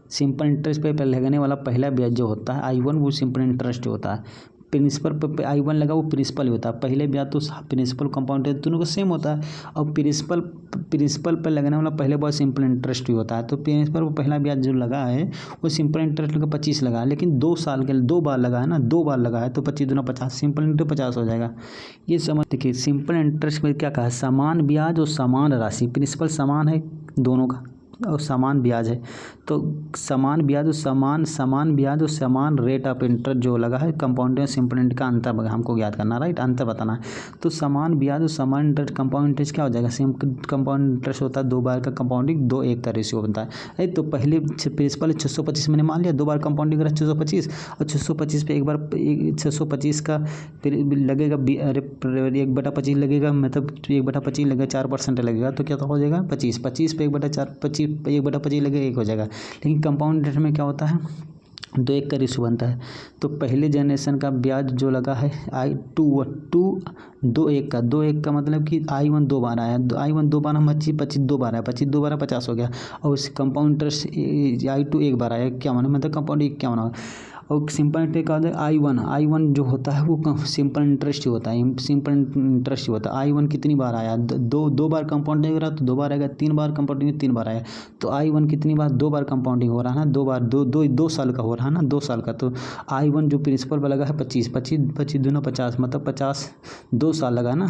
सिंपल इंटरेस्ट पे लगने वाला पहला ब्याज जो होता है I1 वो सिंपल इंटरेस्ट होता है। प्रिंसिपल पर I1 लगा वो प्रिंसिपल ही होता है। पहले ब्याज तो प्रिंसिपल कंपाउंड इंटरेस्ट दोनों का सेम होता है। और प्रिंसिपल पर लगने वाला पहले बार सिंपल इंटरेस्ट भी होता है। तो प्रिंसिपल पर पहला ब्याज जो लगा है वो सिंपल इंटरेस्ट लगा 25 लगा है, लेकिन 2 साल के लिए 2 बार लगा है ना, 2 बार लगा है तो 25 दूना 50, सिंपल इंटरेस्ट 50 हो जाएगा। ये समझ देखिए, सिंपल इंटरेस्ट में क्या कहा है, समान ब्याज और समान राशि, प्रिंसिपल समान है दोनों का और समान ब्याज है, तो समान ब्याज और समान ब्याज और समान रेट ऑफ इंटरेस्ट जो लगा है कंपाउंड सिंपल इंटरेस्ट का अंतर हमको याद करना, राइट, अंतर बताना है। तो समान ब्याज और समान इंटरेस्ट कंपाउंड इंटरेस्ट क्या हो जाएगा, कंपाउंड इंटरेस्ट होता है 2 बार का कंपाउंडिंग 2:1 का रेशियो बनता है। तो पहले प्रिंसिपल 625 मैंने मान लिया, 2 बार कंपाउंडिंग करा 625, और 625 पे एक बार 625 का लगेगा 1/25 लगेगा, मतलब 1/25 लगेगा, 4% लगेगा, तो क्या तो हो जाएगा 25 पे 1/4 1/25 लगेगा 1 हो जाएगा। लेकिन कंपाउंड इंटरेस्ट में क्या होता है 2:1 का रेशियो बनता है। तो पहले जनरेशन का ब्याज जो लगा है I2 का मतलब कि I1 2 बार आया, I1 2 बार हम 25 2 बार आया, 25 2 बार 50 हो गया। और उस कंपाउंड इंटरेस्ट I2 1 बार आया, क्या माना, मतलब कंपाउंड क्या माना। और सिंपल इंटरेस्ट का I1 जो होता है वो सिंपल इंटरेस्ट ही होता है, सिंपल इंटरेस्ट ही होता है। I1 कितनी बार आया, 2 बार कंपाउंडिंग हो रहा तो 2 बार आएगा, 3 बार कंपाउंडिंग 3 बार आया। तो I1 कितनी बार, 2 बार कंपाउंडिंग हो रहा है ना, 2 बार, 2 साल का हो रहा है ना, 2 साल का। तो I1 जो प्रिंसिपल पर लगा है 25 दूना 50, मतलब 50 2 साल लगा ना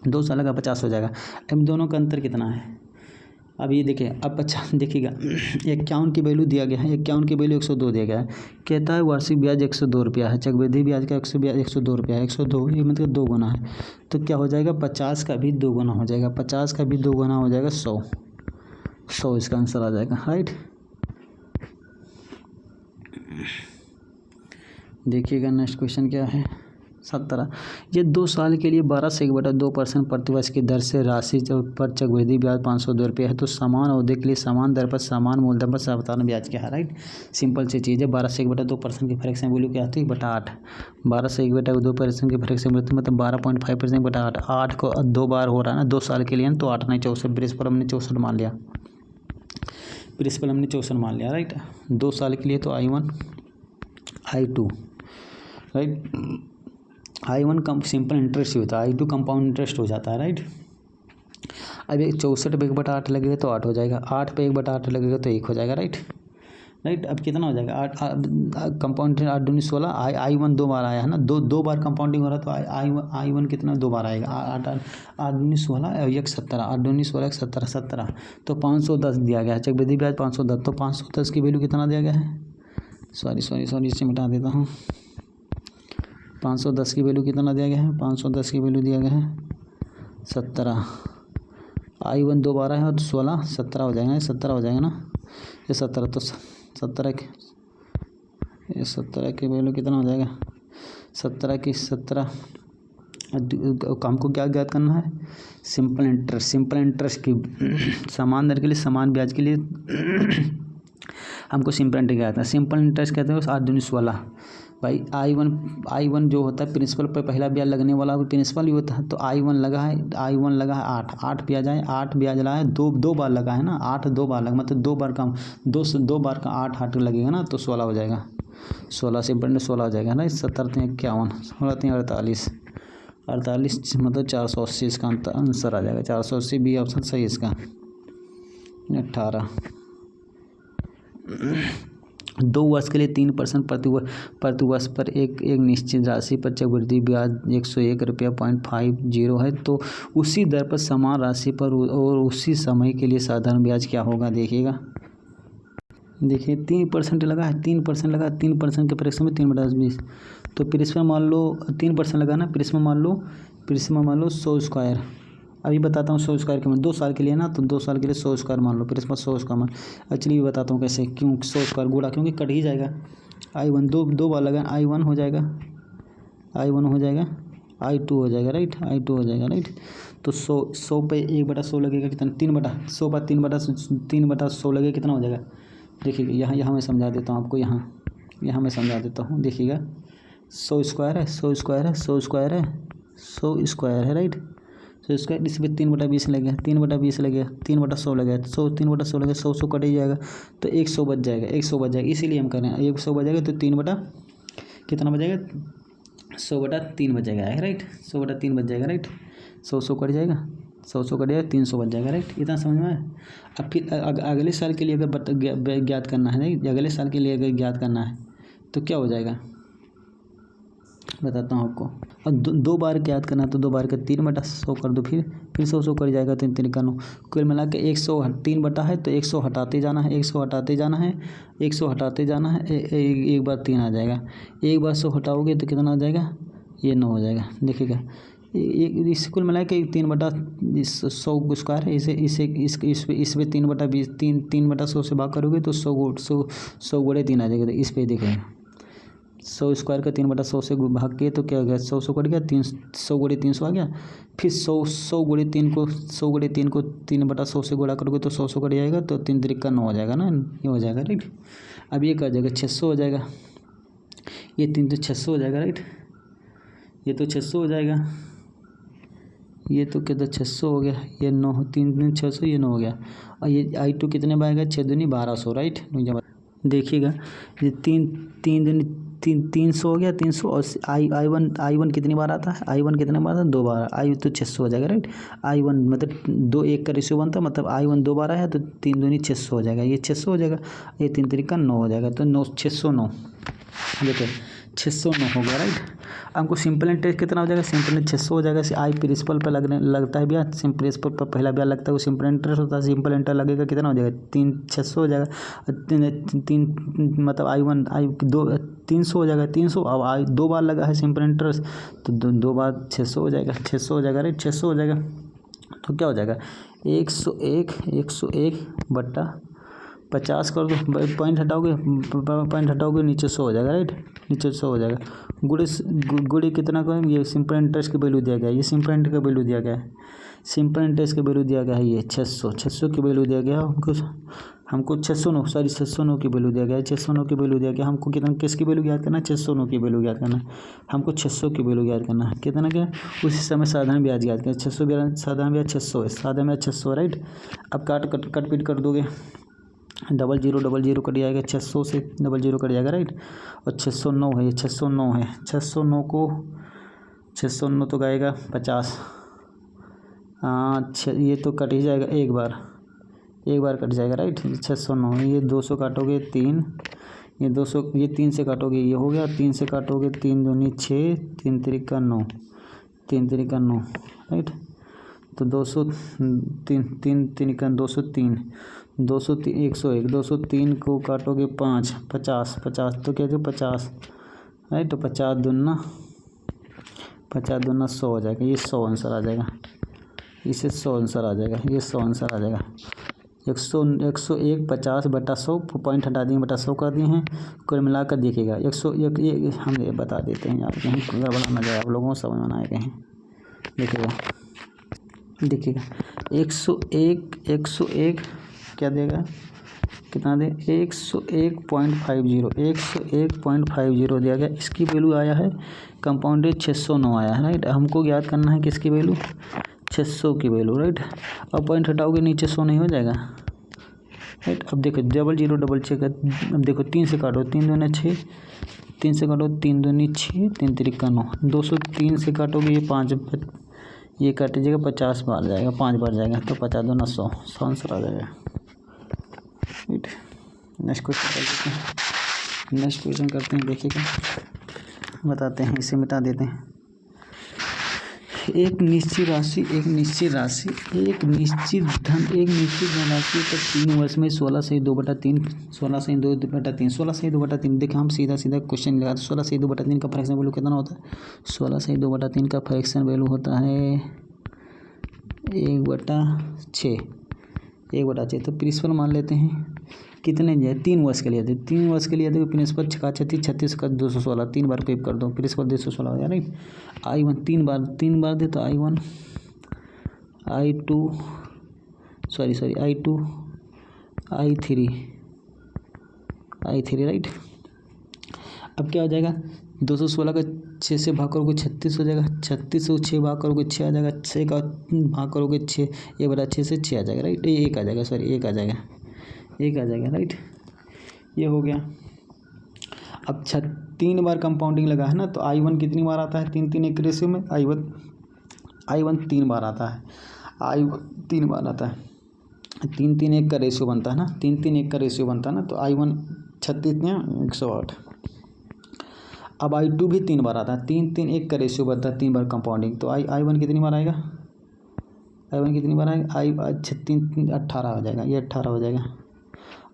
2 साल लगा 50 हो जाएगा। अब दोनों का अंतर कितना है, अब ये देखिए, अब अच्छा देखिएगा 51 की वैल्यू दिया गया है, 51 की वैल्यू 102 दिया गया है। कहता है वार्षिक ब्याज 102 रुपया है, चक्रवृद्धि ब्याज का 102 रुपया है, 102 ये मतलब 2 गुना है। तो क्या हो जाएगा 50 का भी 2 गुना हो जाएगा, 50 का भी 2 गुना हो जाएगा 100 इसका आंसर आ जाएगा, राइट। देखिएगा नेक्स्ट क्वेश्चन क्या है, 17। ये 2 साल के लिए 12 से 1/2% प्रतिवर्ष की दर से राशि पर चक्रवृद्धि ब्याज 502 रुपये है, तो समान अवधि के लिए समान दर पर समान मूलधन पर सावधान ब्याज क्या है, राइट। सिंपल सी चीज़ है, 12 से 1/2% के फर्क से वैल्यू क्या आती है 8। 12 से 1/2% के फर्क से मतलब 12.5% बटा 8, 8 को 2 बार हो रहा है ना 2 साल के लिए, तो 8 नहीं 64, प्रिंसिपल हमने 64 मान लिया, राइट। 2 साल के लिए तो I1 I2, राइट। I1 कम सिंपल इंटरेस्ट ही होता है, I2 कंपाउंड इंटरेस्ट हो जाता है, राइट। अब 64 पे 1/8 लगेगा तो 8 हो जाएगा, 8 पे 1/8 लगेगा तो 1 हो जाएगा, राइट। अब कितना हो जाएगा 8 कंपाउंड 8 दूनी 16, I1 2 बार आया है ना, 2 बार कंपाउंडिंग हो रहा तो I1 कितना 2 बार आएगा, 8 दूनी 16 और 1 17, 8 दूनी 16 1 17 17, तो 510 दिया गया है, चक्रवृद्धि ब्याज 510, तो 510 की वैल्यू कितना दिया गया है, सॉरी इसे मिटा देता हूँ। 510 की वैल्यू कितना दिया गया है, 510 की वैल्यू दिया गया है 17। I1 2 बार है और 16 17 हो जाएगा, 17 हो जाएगा ना, ये 17, तो 17 की वैल्यू कितना हो जाएगा 17 हमको क्या ज्ञात करना है, सिंपल इंटरेस्ट की समान दर के लिए समान ब्याज के लिए हमको सिंपल इंटरेस्ट क्या आता है, सिंपल इंटरेस्ट कहते हैं 8 दूनी 16। भाई I1 जो होता है प्रिंसिपल पर पहला ब्याज लगने वाला वो प्रिंसिपल ही होता है, तो I1 लगा है 8 ब्याज आए, 8 ब्याज लगा है, 2 बार लगा है ना, 8 2 बार लगा, मतलब 2 बार का 2 बार का 8 लगेगा ना, तो 16 हो जाएगा, 16 से 16 हो जाएगा ना, 17 3 51, 16 3 48 मतलब 480 इसका आंसर आ जाएगा, 480 बी ऑप्शन सही इसका। 18 2 वर्ष के लिए 3% प्रति वर्ष पर एक निश्चित राशि पर चक्रवृद्धि ब्याज 101 रुपया 0.50 है, तो उसी दर पर समान राशि पर और उसी समय के लिए साधारण ब्याज क्या होगा, देखिएगा। देखिए 3% लगा है, 3% लगा, 3% के परीक्षा में 3/20, तो प्रिंसिपल मान लो 3% लगा ना, प्रिंसिपल मान लो 100 स्क्वायर। अभी बताता हूँ 100 स्क्वायर के मान 2 साल के लिए ना, तो 2 साल के लिए 100 स्क्वायर मान लो, प्रिंसिपल 100 स्क्वायर मान। एक्चुअली भी बताता हूँ कैसे, क्यों 100 स्क्वायर गुणा, क्योंकि कट ही जाएगा। I1 दो बार लगा, I1 हो जाएगा, I2 हो जाएगा, राइट, I2 हो जाएगा, राइट। तो 100 पे 1/100 लगेगा कितना, 3/100 पर 3/100 लगेगा कितना हो जाएगा, देखिएगा। यहाँ मैं समझा देता हूँ आपको, यहाँ मैं समझा देता हूँ, देखिएगा। 100 स्क्वायर है, 100 स्क्वायर है, 100 स्क्वायर है, 100 स्क्वायर है, राइट। 100 स्क्वायर इस पर 3/20 लगेगा, 3/20 लगेगा, 3/100 लगेगा, 100 3/100 लगेगा, 100 कट ही जाएगा, तो 100 बच जाएगा, 100 बच जाएगा, इसीलिए हम कर रहे हैं 100 बच जाएगा, तो कितना बचेगा 100/3 बच जाएगा, राइट। 100/3 बच जाएगा, राइट। 100 कट जाएगा, 100 कट जाएगा, 300 बच जाएगा, राइट। इतना समझ में आया। अब फिर अगले साल के लिए अगर ज्ञात करना है, नहीं अगले साल के लिए अगर ज्ञात करना है तो क्या हो जाएगा बताता हूँ आपको। अब दो बार ज्ञात करना तो 2 बार का 3/100 कर दो, फिर 100 कट जाएगा, 3 3 का 9। कुल मिला के 103 बटा है तो 100 हटाते जाना है, 100 हटाते जाना है, 100 हटाते जाना है। एक बार 3 आ जाएगा, एक बार 100 हटाओगे तो कितना आ जाएगा, ये 9 हो जाएगा। देखिएगा इस कुल मिला के 3/100 स्क्वायर है। इस पे 3/20 3/100 से भाग करोगे तो 100 गुणे 3 आ जाएगा। तो इस पे देखेंगे 100 स्क्वायर का 3/100 से भाग के तो क्या हो गया, 100 कट गया, 100 गुणे 300 आ गया। फिर 100 गुणे 3 को 3/100 से गुणा करोगे तो 100 कट जाएगा, तो 3 3 का 9 हो जाएगा ना, ये हो जाएगा, राइट। अब ये क्या हो जाएगा 600 हो जाएगा, ये 3 तो 600 हो जाएगा, राइट। ये तो 600 हो जाएगा, ये तो क्या 600 हो गया, ये 9 3 600, ये 9 हो गया। और ये I2 कितने में आएगा, 6 दूनी 1200, राइट। देखिएगा ये 300 हो गया, 300। और I1 कितनी बार आता है, I1 कितने बार आता है, 2 बार। I तो 600 हो जाएगा, राइट। I1 मतलब 2 1 का रेशियो बनता है, मतलब I1 2 बार आया तो 3 दूनी 600 हो जाएगा, ये 600 हो जाएगा, ये 3 3 का 9 हो जाएगा, तो 609। देखिए 609 हो गया, राइट। हमको सिंपल इंटरेस्ट कितना हो जाएगा, सिंपल 600 हो जाएगा। आई प्रिंसिपल पर लगता है ब्याज, सिंपल प्रिंसिपल पर पहला ब्याज लगता है, वो सिंपल इंटरेस्ट होता है। सिंपल इंटरेस्ट लगेगा कितना हो जाएगा, 600 हो जाएगा। 3 मतलब I1 300 हो जाएगा, 300। अब 2 बार लगा है सिंपल इंटरेस्ट, तो 2 बार 600 हो जाएगा, 600 हो जाएगा, राइट। 600 हो जाएगा तो क्या हो जाएगा 101/50 कर दो, पॉइंट हटाओगे नीचे 100 हो जाएगा, राइट। नीचे 100 हो जाएगा। गुड़े कितना करें, ये सिंपल इंटरेस्ट की वैल्यू दिया गया है, ये सिंपल इंटरेस्ट का वैल्यू दिया गया है, सिंपल इंटरेस्ट की वैल्यू दिया गया है, ये 600 की वैल्यू दिया गया हमको 609 की वैल्यू दिया गया है, 609 की वैल्यू दिया गया। हमको कितना किसकी वैल्यू ज्ञात करना है, 609 की वैल्यू ज्ञात करना है। हमको 600 की वैल्यू ज्ञात करना है, कितना क्या उसी समय साधारण ब्याज ज्ञात करना। 600 साधारण ब्याज 600 है, साधारण ब्याज 600, राइट। अब कट पीट कर दोगे, 00 कट जाएगा, 600 से 00 कट जाएगा, राइट। और 609 है, ये 609 है, 609 तो गएगा 50। ये तो कट ही जाएगा, एक बार कट जाएगा, राइट। 609 ये 200 काटोगे 3, ये 200 ये 3 से काटोगे, ये हो गया 3 से काटोगे 3 दूनी 6, 3 3 का 9, 3 3 का 9, राइट। तो 203 का 203 101 203 को काटोगे 5 50 तो क्या 50, राइट। तो 50 दूना 100 हो जाएगा, ये 100 आंसर आ जाएगा, इसे 100 आंसर आ जाएगा, ये 100 आंसर आ जाएगा। 101/50/100 पॉइंट हटा दिए, बटा 100 कर दिए हैं। कुल मिलाकर देखिएगा 101 ये हम ये बता देते हैं यार, कहीं गड़बड़ ना जाए, आप लोगों को समझ में आए कहीं। देखिएगा 101 क्या देगा, कितना दे 101.50 दिया गया। इसकी वैल्यू आया है कंपाउंडेड 609 आया है, राइट। हमको ज्ञात करना है किसकी वैल्यू, 600 की वैल्यू, राइट। अब पॉइंट हटाओगे नीचे 100 नहीं हो जाएगा, राइट। अब देखो 00 चेक, अब देखो 3 से काटो, 3 दूनी 6, 3 से काटो 3 दूनी 6, 3 3 का 9, 203 से काटोगे ये 5, ये काट दीजिएगा 50 बार जाएगा, 5 बार जाएगा, तो 50 दूना 100 आंसर आ जाएगा, राइट। नेक्स्ट क्वेश्चन करते हैं, देखिएगा बताते हैं, इसे मिटा देते हैं। एक निश्चित धनराशि पर 3 वर्ष में 16/2/3 देखिए हम सीधा क्वेश्चन लगाते हैं। 16/2/3 का फ्रैक्शन वैल्यू कितना होता है, 16/2/3 का फ्रैक्शन वैल्यू होता है 1/6। तो प्रिंसिपल मान लेते हैं कितने जाए, 3 वर्ष के लिए थे, 3 वर्ष के लिए थे। प्रिंसिपल 36 का 216, 3 बार पेप कर दो, प्रिंसिपल 216 हो गया, राइट। I1 3 बार दे तो I1 I2 I3, राइट। अब क्या हो जाएगा 216 का 6 से भाग करोगे 36 हो जाएगा, 36 से 6 भाग करोगे 6 आ जाएगा, 6 का भाग करोगे 6, 1/6 से 6 आ जाएगा, राइट। ये 1 आ जाएगा, 1 आ जाएगा, राइट। ये हो गया। अब 3 बार कंपाउंडिंग लगा है ना, तो I1 कितनी बार आता है 3-3 के रेशियो में, I1 3 बार आता है, I1 3 बार आता है, 3-3-1 का रेशियो बनता है ना, 3-3-1 का रेशियो बनता है ना, तो I1 36 108। अब I2 भी 3 बार आता है, 3-3-1 का रेशियो बनता है 3 बार कंपाउंडिंग, तो I1 कितनी बार आएगा, I1 कितनी बार आएगा, अच्छा 3 18 हो जाएगा, ये 18 हो जाएगा।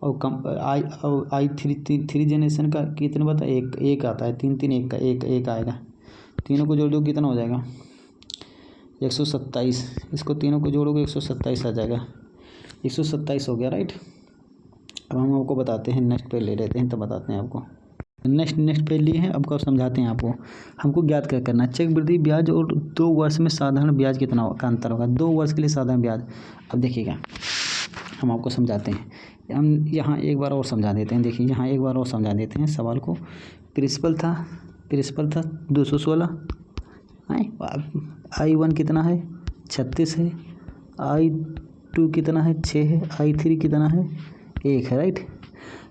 और I3 जनरेशन का कितने बता, एक आता है, 3-3-1 का एक आएगा, तीनों को जोड़ दो कितना हो जाएगा 127, इसको तीनों को जोड़ोगे 127 आ जाएगा, 127 हो गया राइट। अब हम आपको बताते हैं, नेक्स्ट पे ले लेते हैं, तो बताते हैं आपको। नेक्स्ट पे लिए हैं, अब समझाते हैं आपको। हमको ज्ञात क्या करना है, चक्रवृद्धि ब्याज और 2 वर्ष में साधारण ब्याज कितना का अंतर होगा, 2 वर्ष के लिए साधारण ब्याज। अब देखिएगा हम आपको समझाते हैं, हम यहाँ एक बार और समझा देते हैं, देखिए यहाँ एक बार और समझा देते हैं सवाल को। प्रिंसिपल था 216, I1 कितना है 36 है, I2 कितना है 6 है, I3 कितना है 1 है राइट।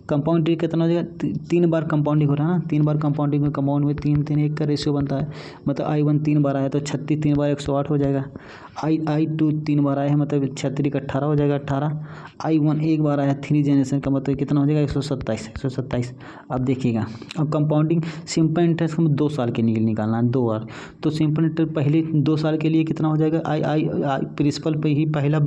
कंपाउंडिंग कितना हो जाएगा, 3 बार कंपाउंडिंग हो रहा है ना, 3 बार कंपाउंडिंग में कंपाउंड में 3-3-1 का रेशियो बनता है, मतलब I1 3 बार आया तो 36 3 बार 108 हो जाएगा, I2 3 बार आया है मतलब 36 का 18 हो जाएगा 18, I1 1 बार आया 3 जनरेशन का मतलब कितना हो जाएगा 127। अब देखिएगा, अब कंपाउंडिंग सिंपल इंटरेस्ट को 2 साल के लिए निकालना है 2 बार, तो सिंपल इंटरेस्ट पहले 2 साल के लिए कितना हो जाएगा, आई प्रिंसिपल पे ही पहला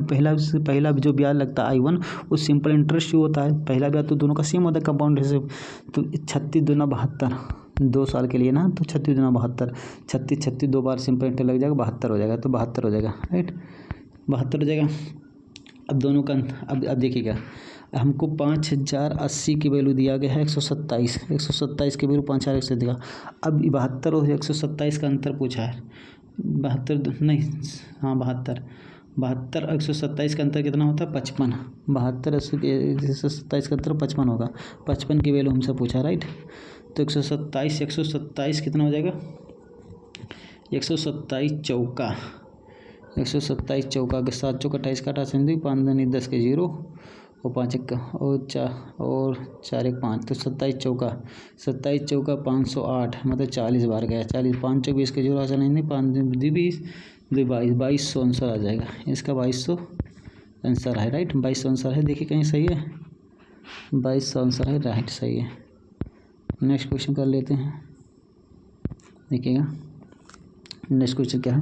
जो ब्याज लगता है I1 वो सिंपल इंटरेस्ट जो होता है, पहला ब्याज तो दोनों का सेम होता है कंपाउंड से, तो 36 दूना 72 2 साल के लिए ना, तो 36 दूना 72, 36 2 बार सिंपल इंटरेस्ट लग जाएगा 72 हो जाएगा, तो 72 हो जाएगा राइट, 72 हो जाएगा। अब दोनों का अब देखिएगा, हमको 5080 की वैल्यू दिया गया है 127 की वैल्यू 5080 दिया, अब 72 और 127 का अंतर पूछा है, 72 नहीं हाँ 72 127 का अंतर कितना होता है 55, 72 127 का अंतर 55 होगा, 55 की वैल्यू हमसे पूछा राइट, तो 127 कितना हो जाएगा 127 चौका के 7 चौका 28 काटा सिंधी 5 दूनी 10 के 0 और 5 1 और 4 1 5, तो 27 चौका 508 मतलब 40 बार गया, 40 5 चौक 20 के 0 चला नहीं 5 20 2200 आंसर आ जाएगा, इसका 2200 आंसर है राइट, 2200 आंसर है, देखिए कहीं सही है 2200 आंसर है राइट, सही है। नेक्स्ट क्वेश्चन कर लेते हैं, देखिएगा नेक्स्ट क्वेश्चन क्या है,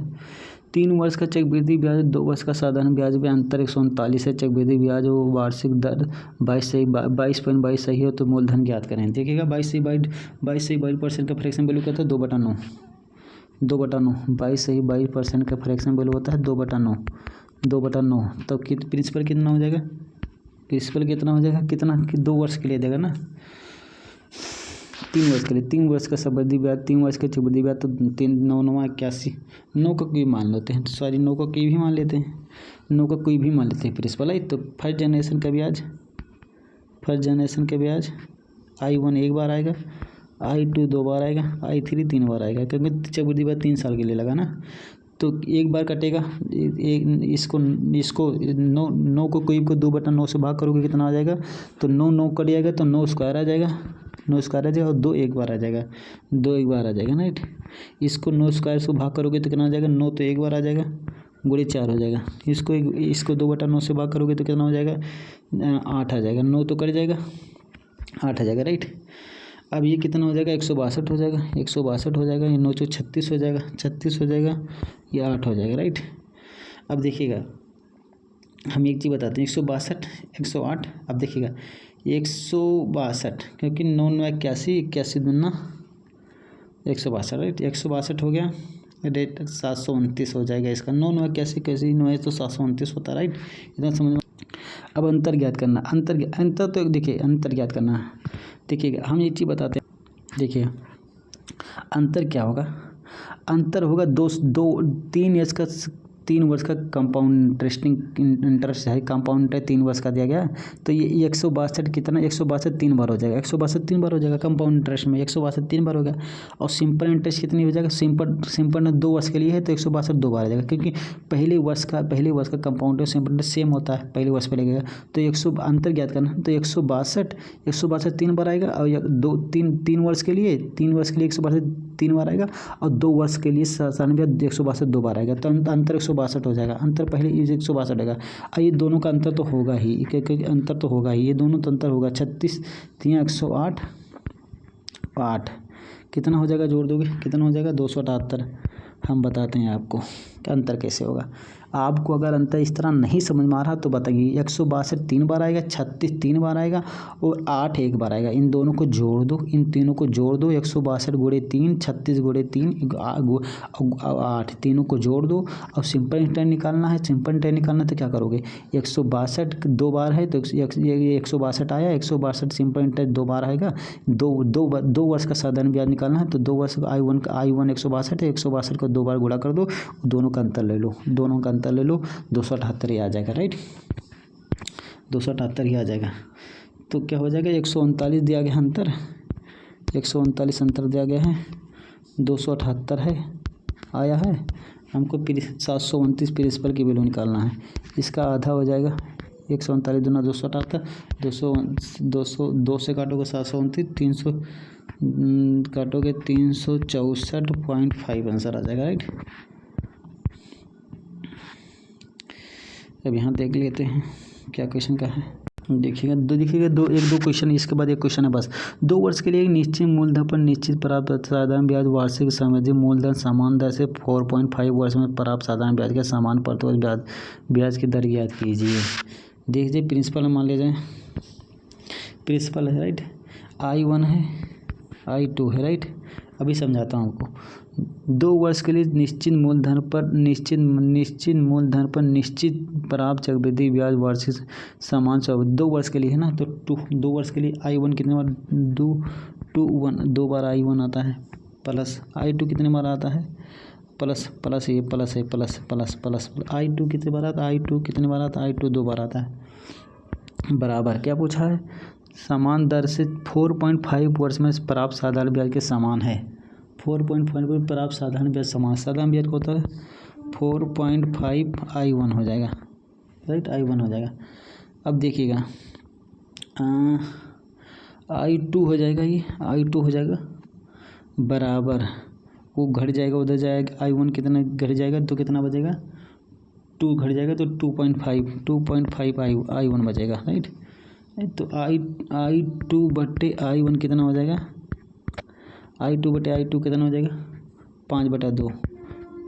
3 वर्ष का चक्रवृद्धि ब्याज 2 वर्ष का साधारण ब्याज में अंतर 139 है, चक्रवृद्धि ब्याज और वार्षिक दर 22.22 सही है, तो मूलधन ज्ञात करें। देखिएगा 22% का फ्रैक्शन वैल्यू कहता है 2/9, 22% का फ्रैक्शन वैल्यू होता है 2/9, तो प्रिंसिपल कितना हो जाएगा, कितना 2 वर्ष के लिए देगा ना, 3 वर्ष के लिए, 3 वर्ष का चक्रवृद्धि ब्याज, 3 वर्ष का चक्रवृद्धि ब्याज, तो 3 9 9 81, 9 का कोई मान लेते हैं, सॉरी 9 का कोई भी मान लेते हैं, 9 का कोई भी मान लेते हैं प्रिंसिपल है, तो फर्स्ट जनरेशन का ब्याज I1 1 बार आएगा, I2 2 बार आएगा, I3 3 बार आएगा, क्योंकि चक्रवृद्धि ब्याज 3 साल के लिए लगा ना, तो 1 बार कटेगा, इसको 9 को कोई को 2/9 से भाग करोगे कितना आ जाएगा, तो 9 कट जाएगा तो 9 स्क्वायर आ जाएगा, 9 स्क्वायर आ जाएगा और 2 1 बार आ जाएगा, 2 1 बार आ जाएगा ना राइट, इसको 9 स्क्वायर से भाग करोगे तो कितना आ जाएगा, 9 तो 1 बार आ जाएगा, गुणे 4 हो जाएगा, इसको 2/9 से भाग करोगे तो कितना हो जाएगा 8 आ जाएगा, 9 तो कट जाएगा 8 आ जाएगा राइट। अब ये कितना हो जाएगा 162 हो जाएगा, 162 हो जाएगा, ये 9 तो 36 हो जाएगा, 36 हो जाएगा, ये 8 हो जाएगा राइट। अब देखिएगा हम एक चीज़ बताते हैं, 162 108, अब देखिएगा 162 क्योंकि 9 9 81 दूना 162 राइट, 162 हो गया, रेट 729 हो जाएगा इसका, 9 9 81 9 तो 729 होता है राइट, इतना समझ में। अब अंतर ज्ञात करना, अंतर तो देखिए अंतर ज्ञात करना है, देखिएगा हम ये चीज़ बताते हैं, देखिए अंतर क्या होगा, अंतर होगा 3 3 वर्ष का कंपाउंड इंटरेस्ट है, कंपाउंड इंटरेस्ट 3 वर्ष का दिया गया। तो ये 162 कितना, 162 3 बार हो जाएगा, 162 3 बार हो जाएगा कंपाउंड इंटरेस्ट में, 162 3 बार हो गया। और सिंपल इंटरेस्ट कितनी हो जाएगा, सिंपल 2 वर्ष के लिए है तो 162 2 बार आ जाएगा, क्योंकि पहले वर्ष का कंपाउंड सिंपल इंटरेस्ट सेम होता है, पहले वर्ष पे लगेगा। तो 100 अंतर ज्ञात करना, तो 162 3 बार आएगा, और 3 वर्ष के लिए 162 3 बार आएगा, और 2 वर्ष के लिए 97 162 2 बार आएगा। तो अंतर 162 हो जाएगा, अंतर पहले 162 आएगा। ये दोनों का अंतर तो होगा ही, अंतर तो होगा ही, ये दोनों तो अंतर होगा। 36 3 108 8 कितना हो जाएगा, जोड़ दोगे कितना हो जाएगा, 278। हम बताते हैं आपको कि अंतर कैसे होगा। आपको अगर अंतर इस तरह नहीं समझ में आ रहा तो बताइए, 162 3 बार आएगा, 36 3 बार आएगा, और 8 1 बार आएगा। इन दोनों को जोड़ दो, इन तीनों को जोड़ दो, 162 × 3 36 × 3 8, तीनों को जोड़ दो। अब सिंपल इंटरेस्ट निकालना है, सिंपल इंटरेस्ट निकालना तो क्या करोगे, 162 2 बार है तो ये 162 आया, 162 सिंपल इंटरेस्ट 2 बार आएगा। 2 वर्ष का साधारण ब्याज निकालना है तो 2 वर्ष का I1 162 है, 162 को 2 बार गुणा कर दो, दोनों का अंतर ले लो, दोनों का अंतर ले लो, 278 ही आ जाएगा, राइट, 278 ही आ जाएगा। तो क्या हो जाएगा, 139 दिया गया अंतर, 139 अंतर दिया गया है, 278 है आया है। हमको 729 प्रिंसिपल की वैल्यू निकालना है, इसका आधा हो जाएगा, 139 दूना 278, 200 से काटोगे 729, 300 काटोगे 364.5 आंसर आ जाएगा, राइट। अब यहाँ देख लेते हैं क्या क्वेश्चन का है। देखिएगा दो क्वेश्चन, इसके बाद एक क्वेश्चन है बस। 2 वर्ष के लिए एक निश्चित मूलधन पर निश्चित प्राप्त साधारण ब्याज वार्षिक सावधि मूलधन समान दर से 4.5 वर्ष में प्राप्त साधारण ब्याज के समान प्रतिवर्ष ब्याज की दर ज्ञात कीजिए। देखिए प्रिंसिपल मान ले जाए, प्रिंसिपल है, राइट, I1 है, I2 है, राइट। अभी समझाता हूँ आपको। 2 वर्ष के लिए निश्चित मूलधन पर निश्चित प्राप्त चक्रवृद्धि ब्याज वार्षिक समान 2 वर्ष के लिए है ना, तो 2 वर्ष के लिए I1 कितने बार, 2 बार I1 आता है, प्लस I2 कितने बार आता है, प्लस ये प्लस है, प्लस I2 कितने बार आता है, I2 कितने बार आता है, I2 2 बार आता है, बराबर क्या पूछा है, समान दर से 4.5 वर्ष में प्राप्त साधारण ब्याज के समान है। 4.5 पर प्राप्त साधारण ब्याज समान, साधारण ब्याज को होता है 4.5 I1 हो जाएगा, राइट, I1 हो जाएगा। अब देखिएगा I2 हो जाएगा, ये I2 हो जाएगा बराबर, वो घट जाएगा उधर जाएगा, I1 कितना घट जाएगा तो कितना बचेगा, 2 घट जाएगा तो 2.5 I1 बचेगा, राइट। तो I2 बटे I1 कितना हो जाएगा, I2 बटे I2 कितना हो जाएगा, 5/2,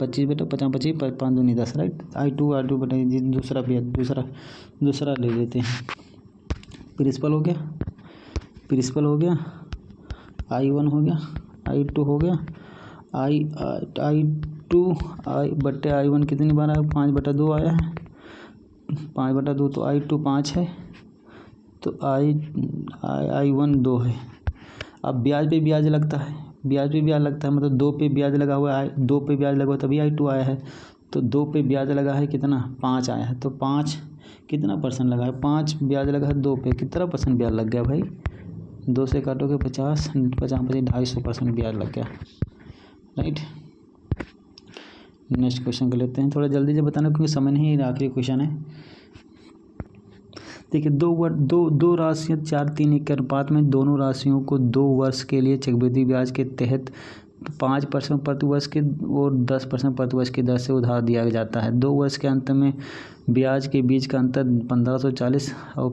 25 बटे 50 25 5 दूनी 10, राइट। I2 बटे दूसरा ले लेते हैं, प्रिंसिपल हो गया, I1 हो गया, I2 हो गया, I2 बटे I1 कितनी बार आया, 5/2 आया है, 5/2 तो I2 5 है, तो I1 2 है। अब ब्याज पे ब्याज लगता है, मतलब 2 पे ब्याज लगा हुआ है, 2 पे ब्याज लगा हुआ तभी I2 आया है, तो 2 पे ब्याज लगा है कितना, 5 आया है, तो 5 कितना % लगा है, 5 ब्याज लगा है 2 पे, कितना % ब्याज लग गया भाई, 2 से काटोगे 50 250% ब्याज लग गया, राइट। नेक्स्ट क्वेश्चन कर लेते हैं, थोड़ा जल्दी से बताना क्योंकि समय नहीं, आखिरी क्वेश्चन है। देखिए दो राशियाँ 4:3 के अनुपात में, दोनों राशियों को 2 वर्ष के लिए चक्रवृद्धि ब्याज के तहत 5% प्रतिवर्ष के और 10% प्रतिवर्ष की दर से उधार दिया जाता है। 2 वर्ष के अंत में ब्याज के बीच का अंतर 1540 और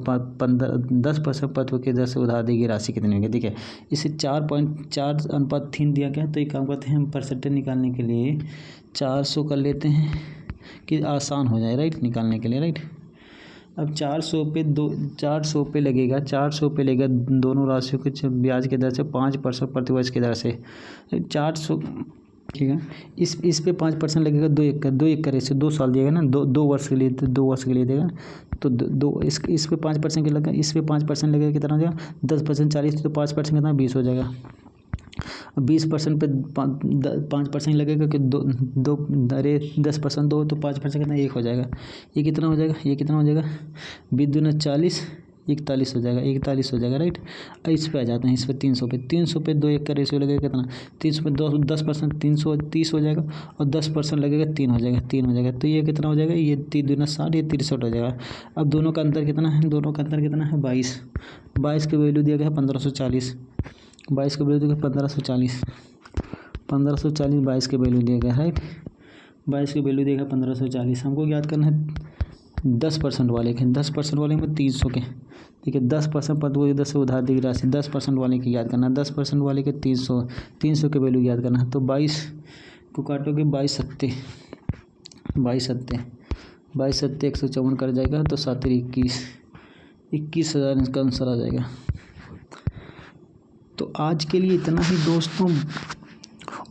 10% प्रतिवर्ष की दर से उधार दी गई राशि कितनी होगी। देखिए इसे 4.4:3 दिया गया, तो एक काम करते हैं हम परसेंटेज निकालने के लिए 400 कर लेते हैं कि आसान हो जाए, राइट, निकालने के लिए, राइट। अब 400 पे लगेगा, 400 पे लगेगा दोनों राशियों के ब्याज की दर से 5% प्रतिवर्ष की दर से 400, ठीक है। इस पे 5% लगेगा, 2 1 का रेशो, 2 साल दिएगा ना, 2 वर्ष के लिए, 2 वर्ष के लिए देगा, तो इस पे 5% के लगा, इस पे 5% लगेगा, कितना हो जाएगा 10% 40, तो 5% कितना 20 हो जाएगा, 20% पे 5% लगेगा कि दो दो अरे 10% दो तो 5% कितना 1 हो जाएगा। ये कितना हो जाएगा, ये कितना हो जाएगा, 20 दूना 40, 41 हो जाएगा, 41 हो जाएगा राइट। इस पे आ जाते हैं, इस पे 300 पे 2 1 का रेशियो लगेगा कितना, 300 पे 10% 330 हो जाएगा और 10% लगेगा 3 हो जाएगा, 3 हो जाएगा। तो ये कितना हो जाएगा, ये 3 दूना 60, ये 63 हो जाएगा। अब दोनों का अंतर कितना है, दोनों का अंतर कितना है 22। 22 की वैल्यू दिया गया है 1540, 22 की वैल्यू दिया गया 1540, 1540 22 की वैल्यू दिया गया है राइट। 22 की वैल्यू देगा 1540। हमको याद करना है 10% वाले के, 10% वाले में 300 के, ठीक है। 10% पर 10 से उधार दी गई राशि, 10% वाले की याद करना है, 10% वाले के 300, 300 की वैल्यू याद करना है। तो 22 को काटोगे 22 सत्ते 154 कर जाएगा, तो 7 21, 21,000 इसका आंसर आ जाएगा। तो आज के लिए इतना ही दोस्तों।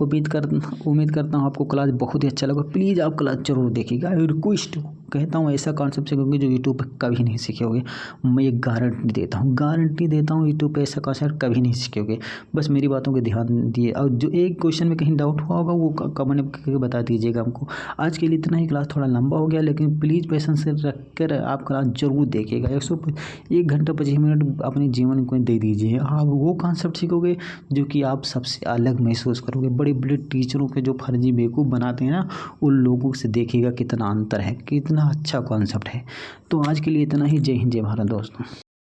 उम्मीद करता हूँ आपको क्लास बहुत ही अच्छा लगा। प्लीज़ आप क्लास जरूर देखिएगा। रिक्वेस्ट कहता हूँ, ऐसा कॉन्सेप्ट सीखोगे जो यूट्यूब पर कभी नहीं सीखोगे। मैं ये गारंटी देता हूँ यूट्यूब पे ऐसा कॉन्सेप्ट कभी नहीं सीखोगे। बस मेरी बातों के ध्यान दिए, और जो एक क्वेश्चन में कहीं डाउट हुआ होगा वो कमेंट करके बता दीजिएगा हमको। आज के लिए इतना ही। क्लास थोड़ा लंबा हो गया, लेकिन प्लीज़ पेशेंस से रख कर आप क्लास जरूर देखिएगा। 1 घंटा 25 मिनट अपने जीवन को दे दीजिए। आप वो कॉन्सेप्ट सीखोगे जो कि आप सबसे अलग महसूस करोगे। बड़े बड़े टीचरों के जो फर्जी बेवकूफ़ बनाते हैं ना, उन लोगों से देखिएगा कितना अंतर है, कितना अच्छा कॉन्सेप्ट है। तो आज के लिए इतना ही। जय हिंद, जय भारत दोस्तों।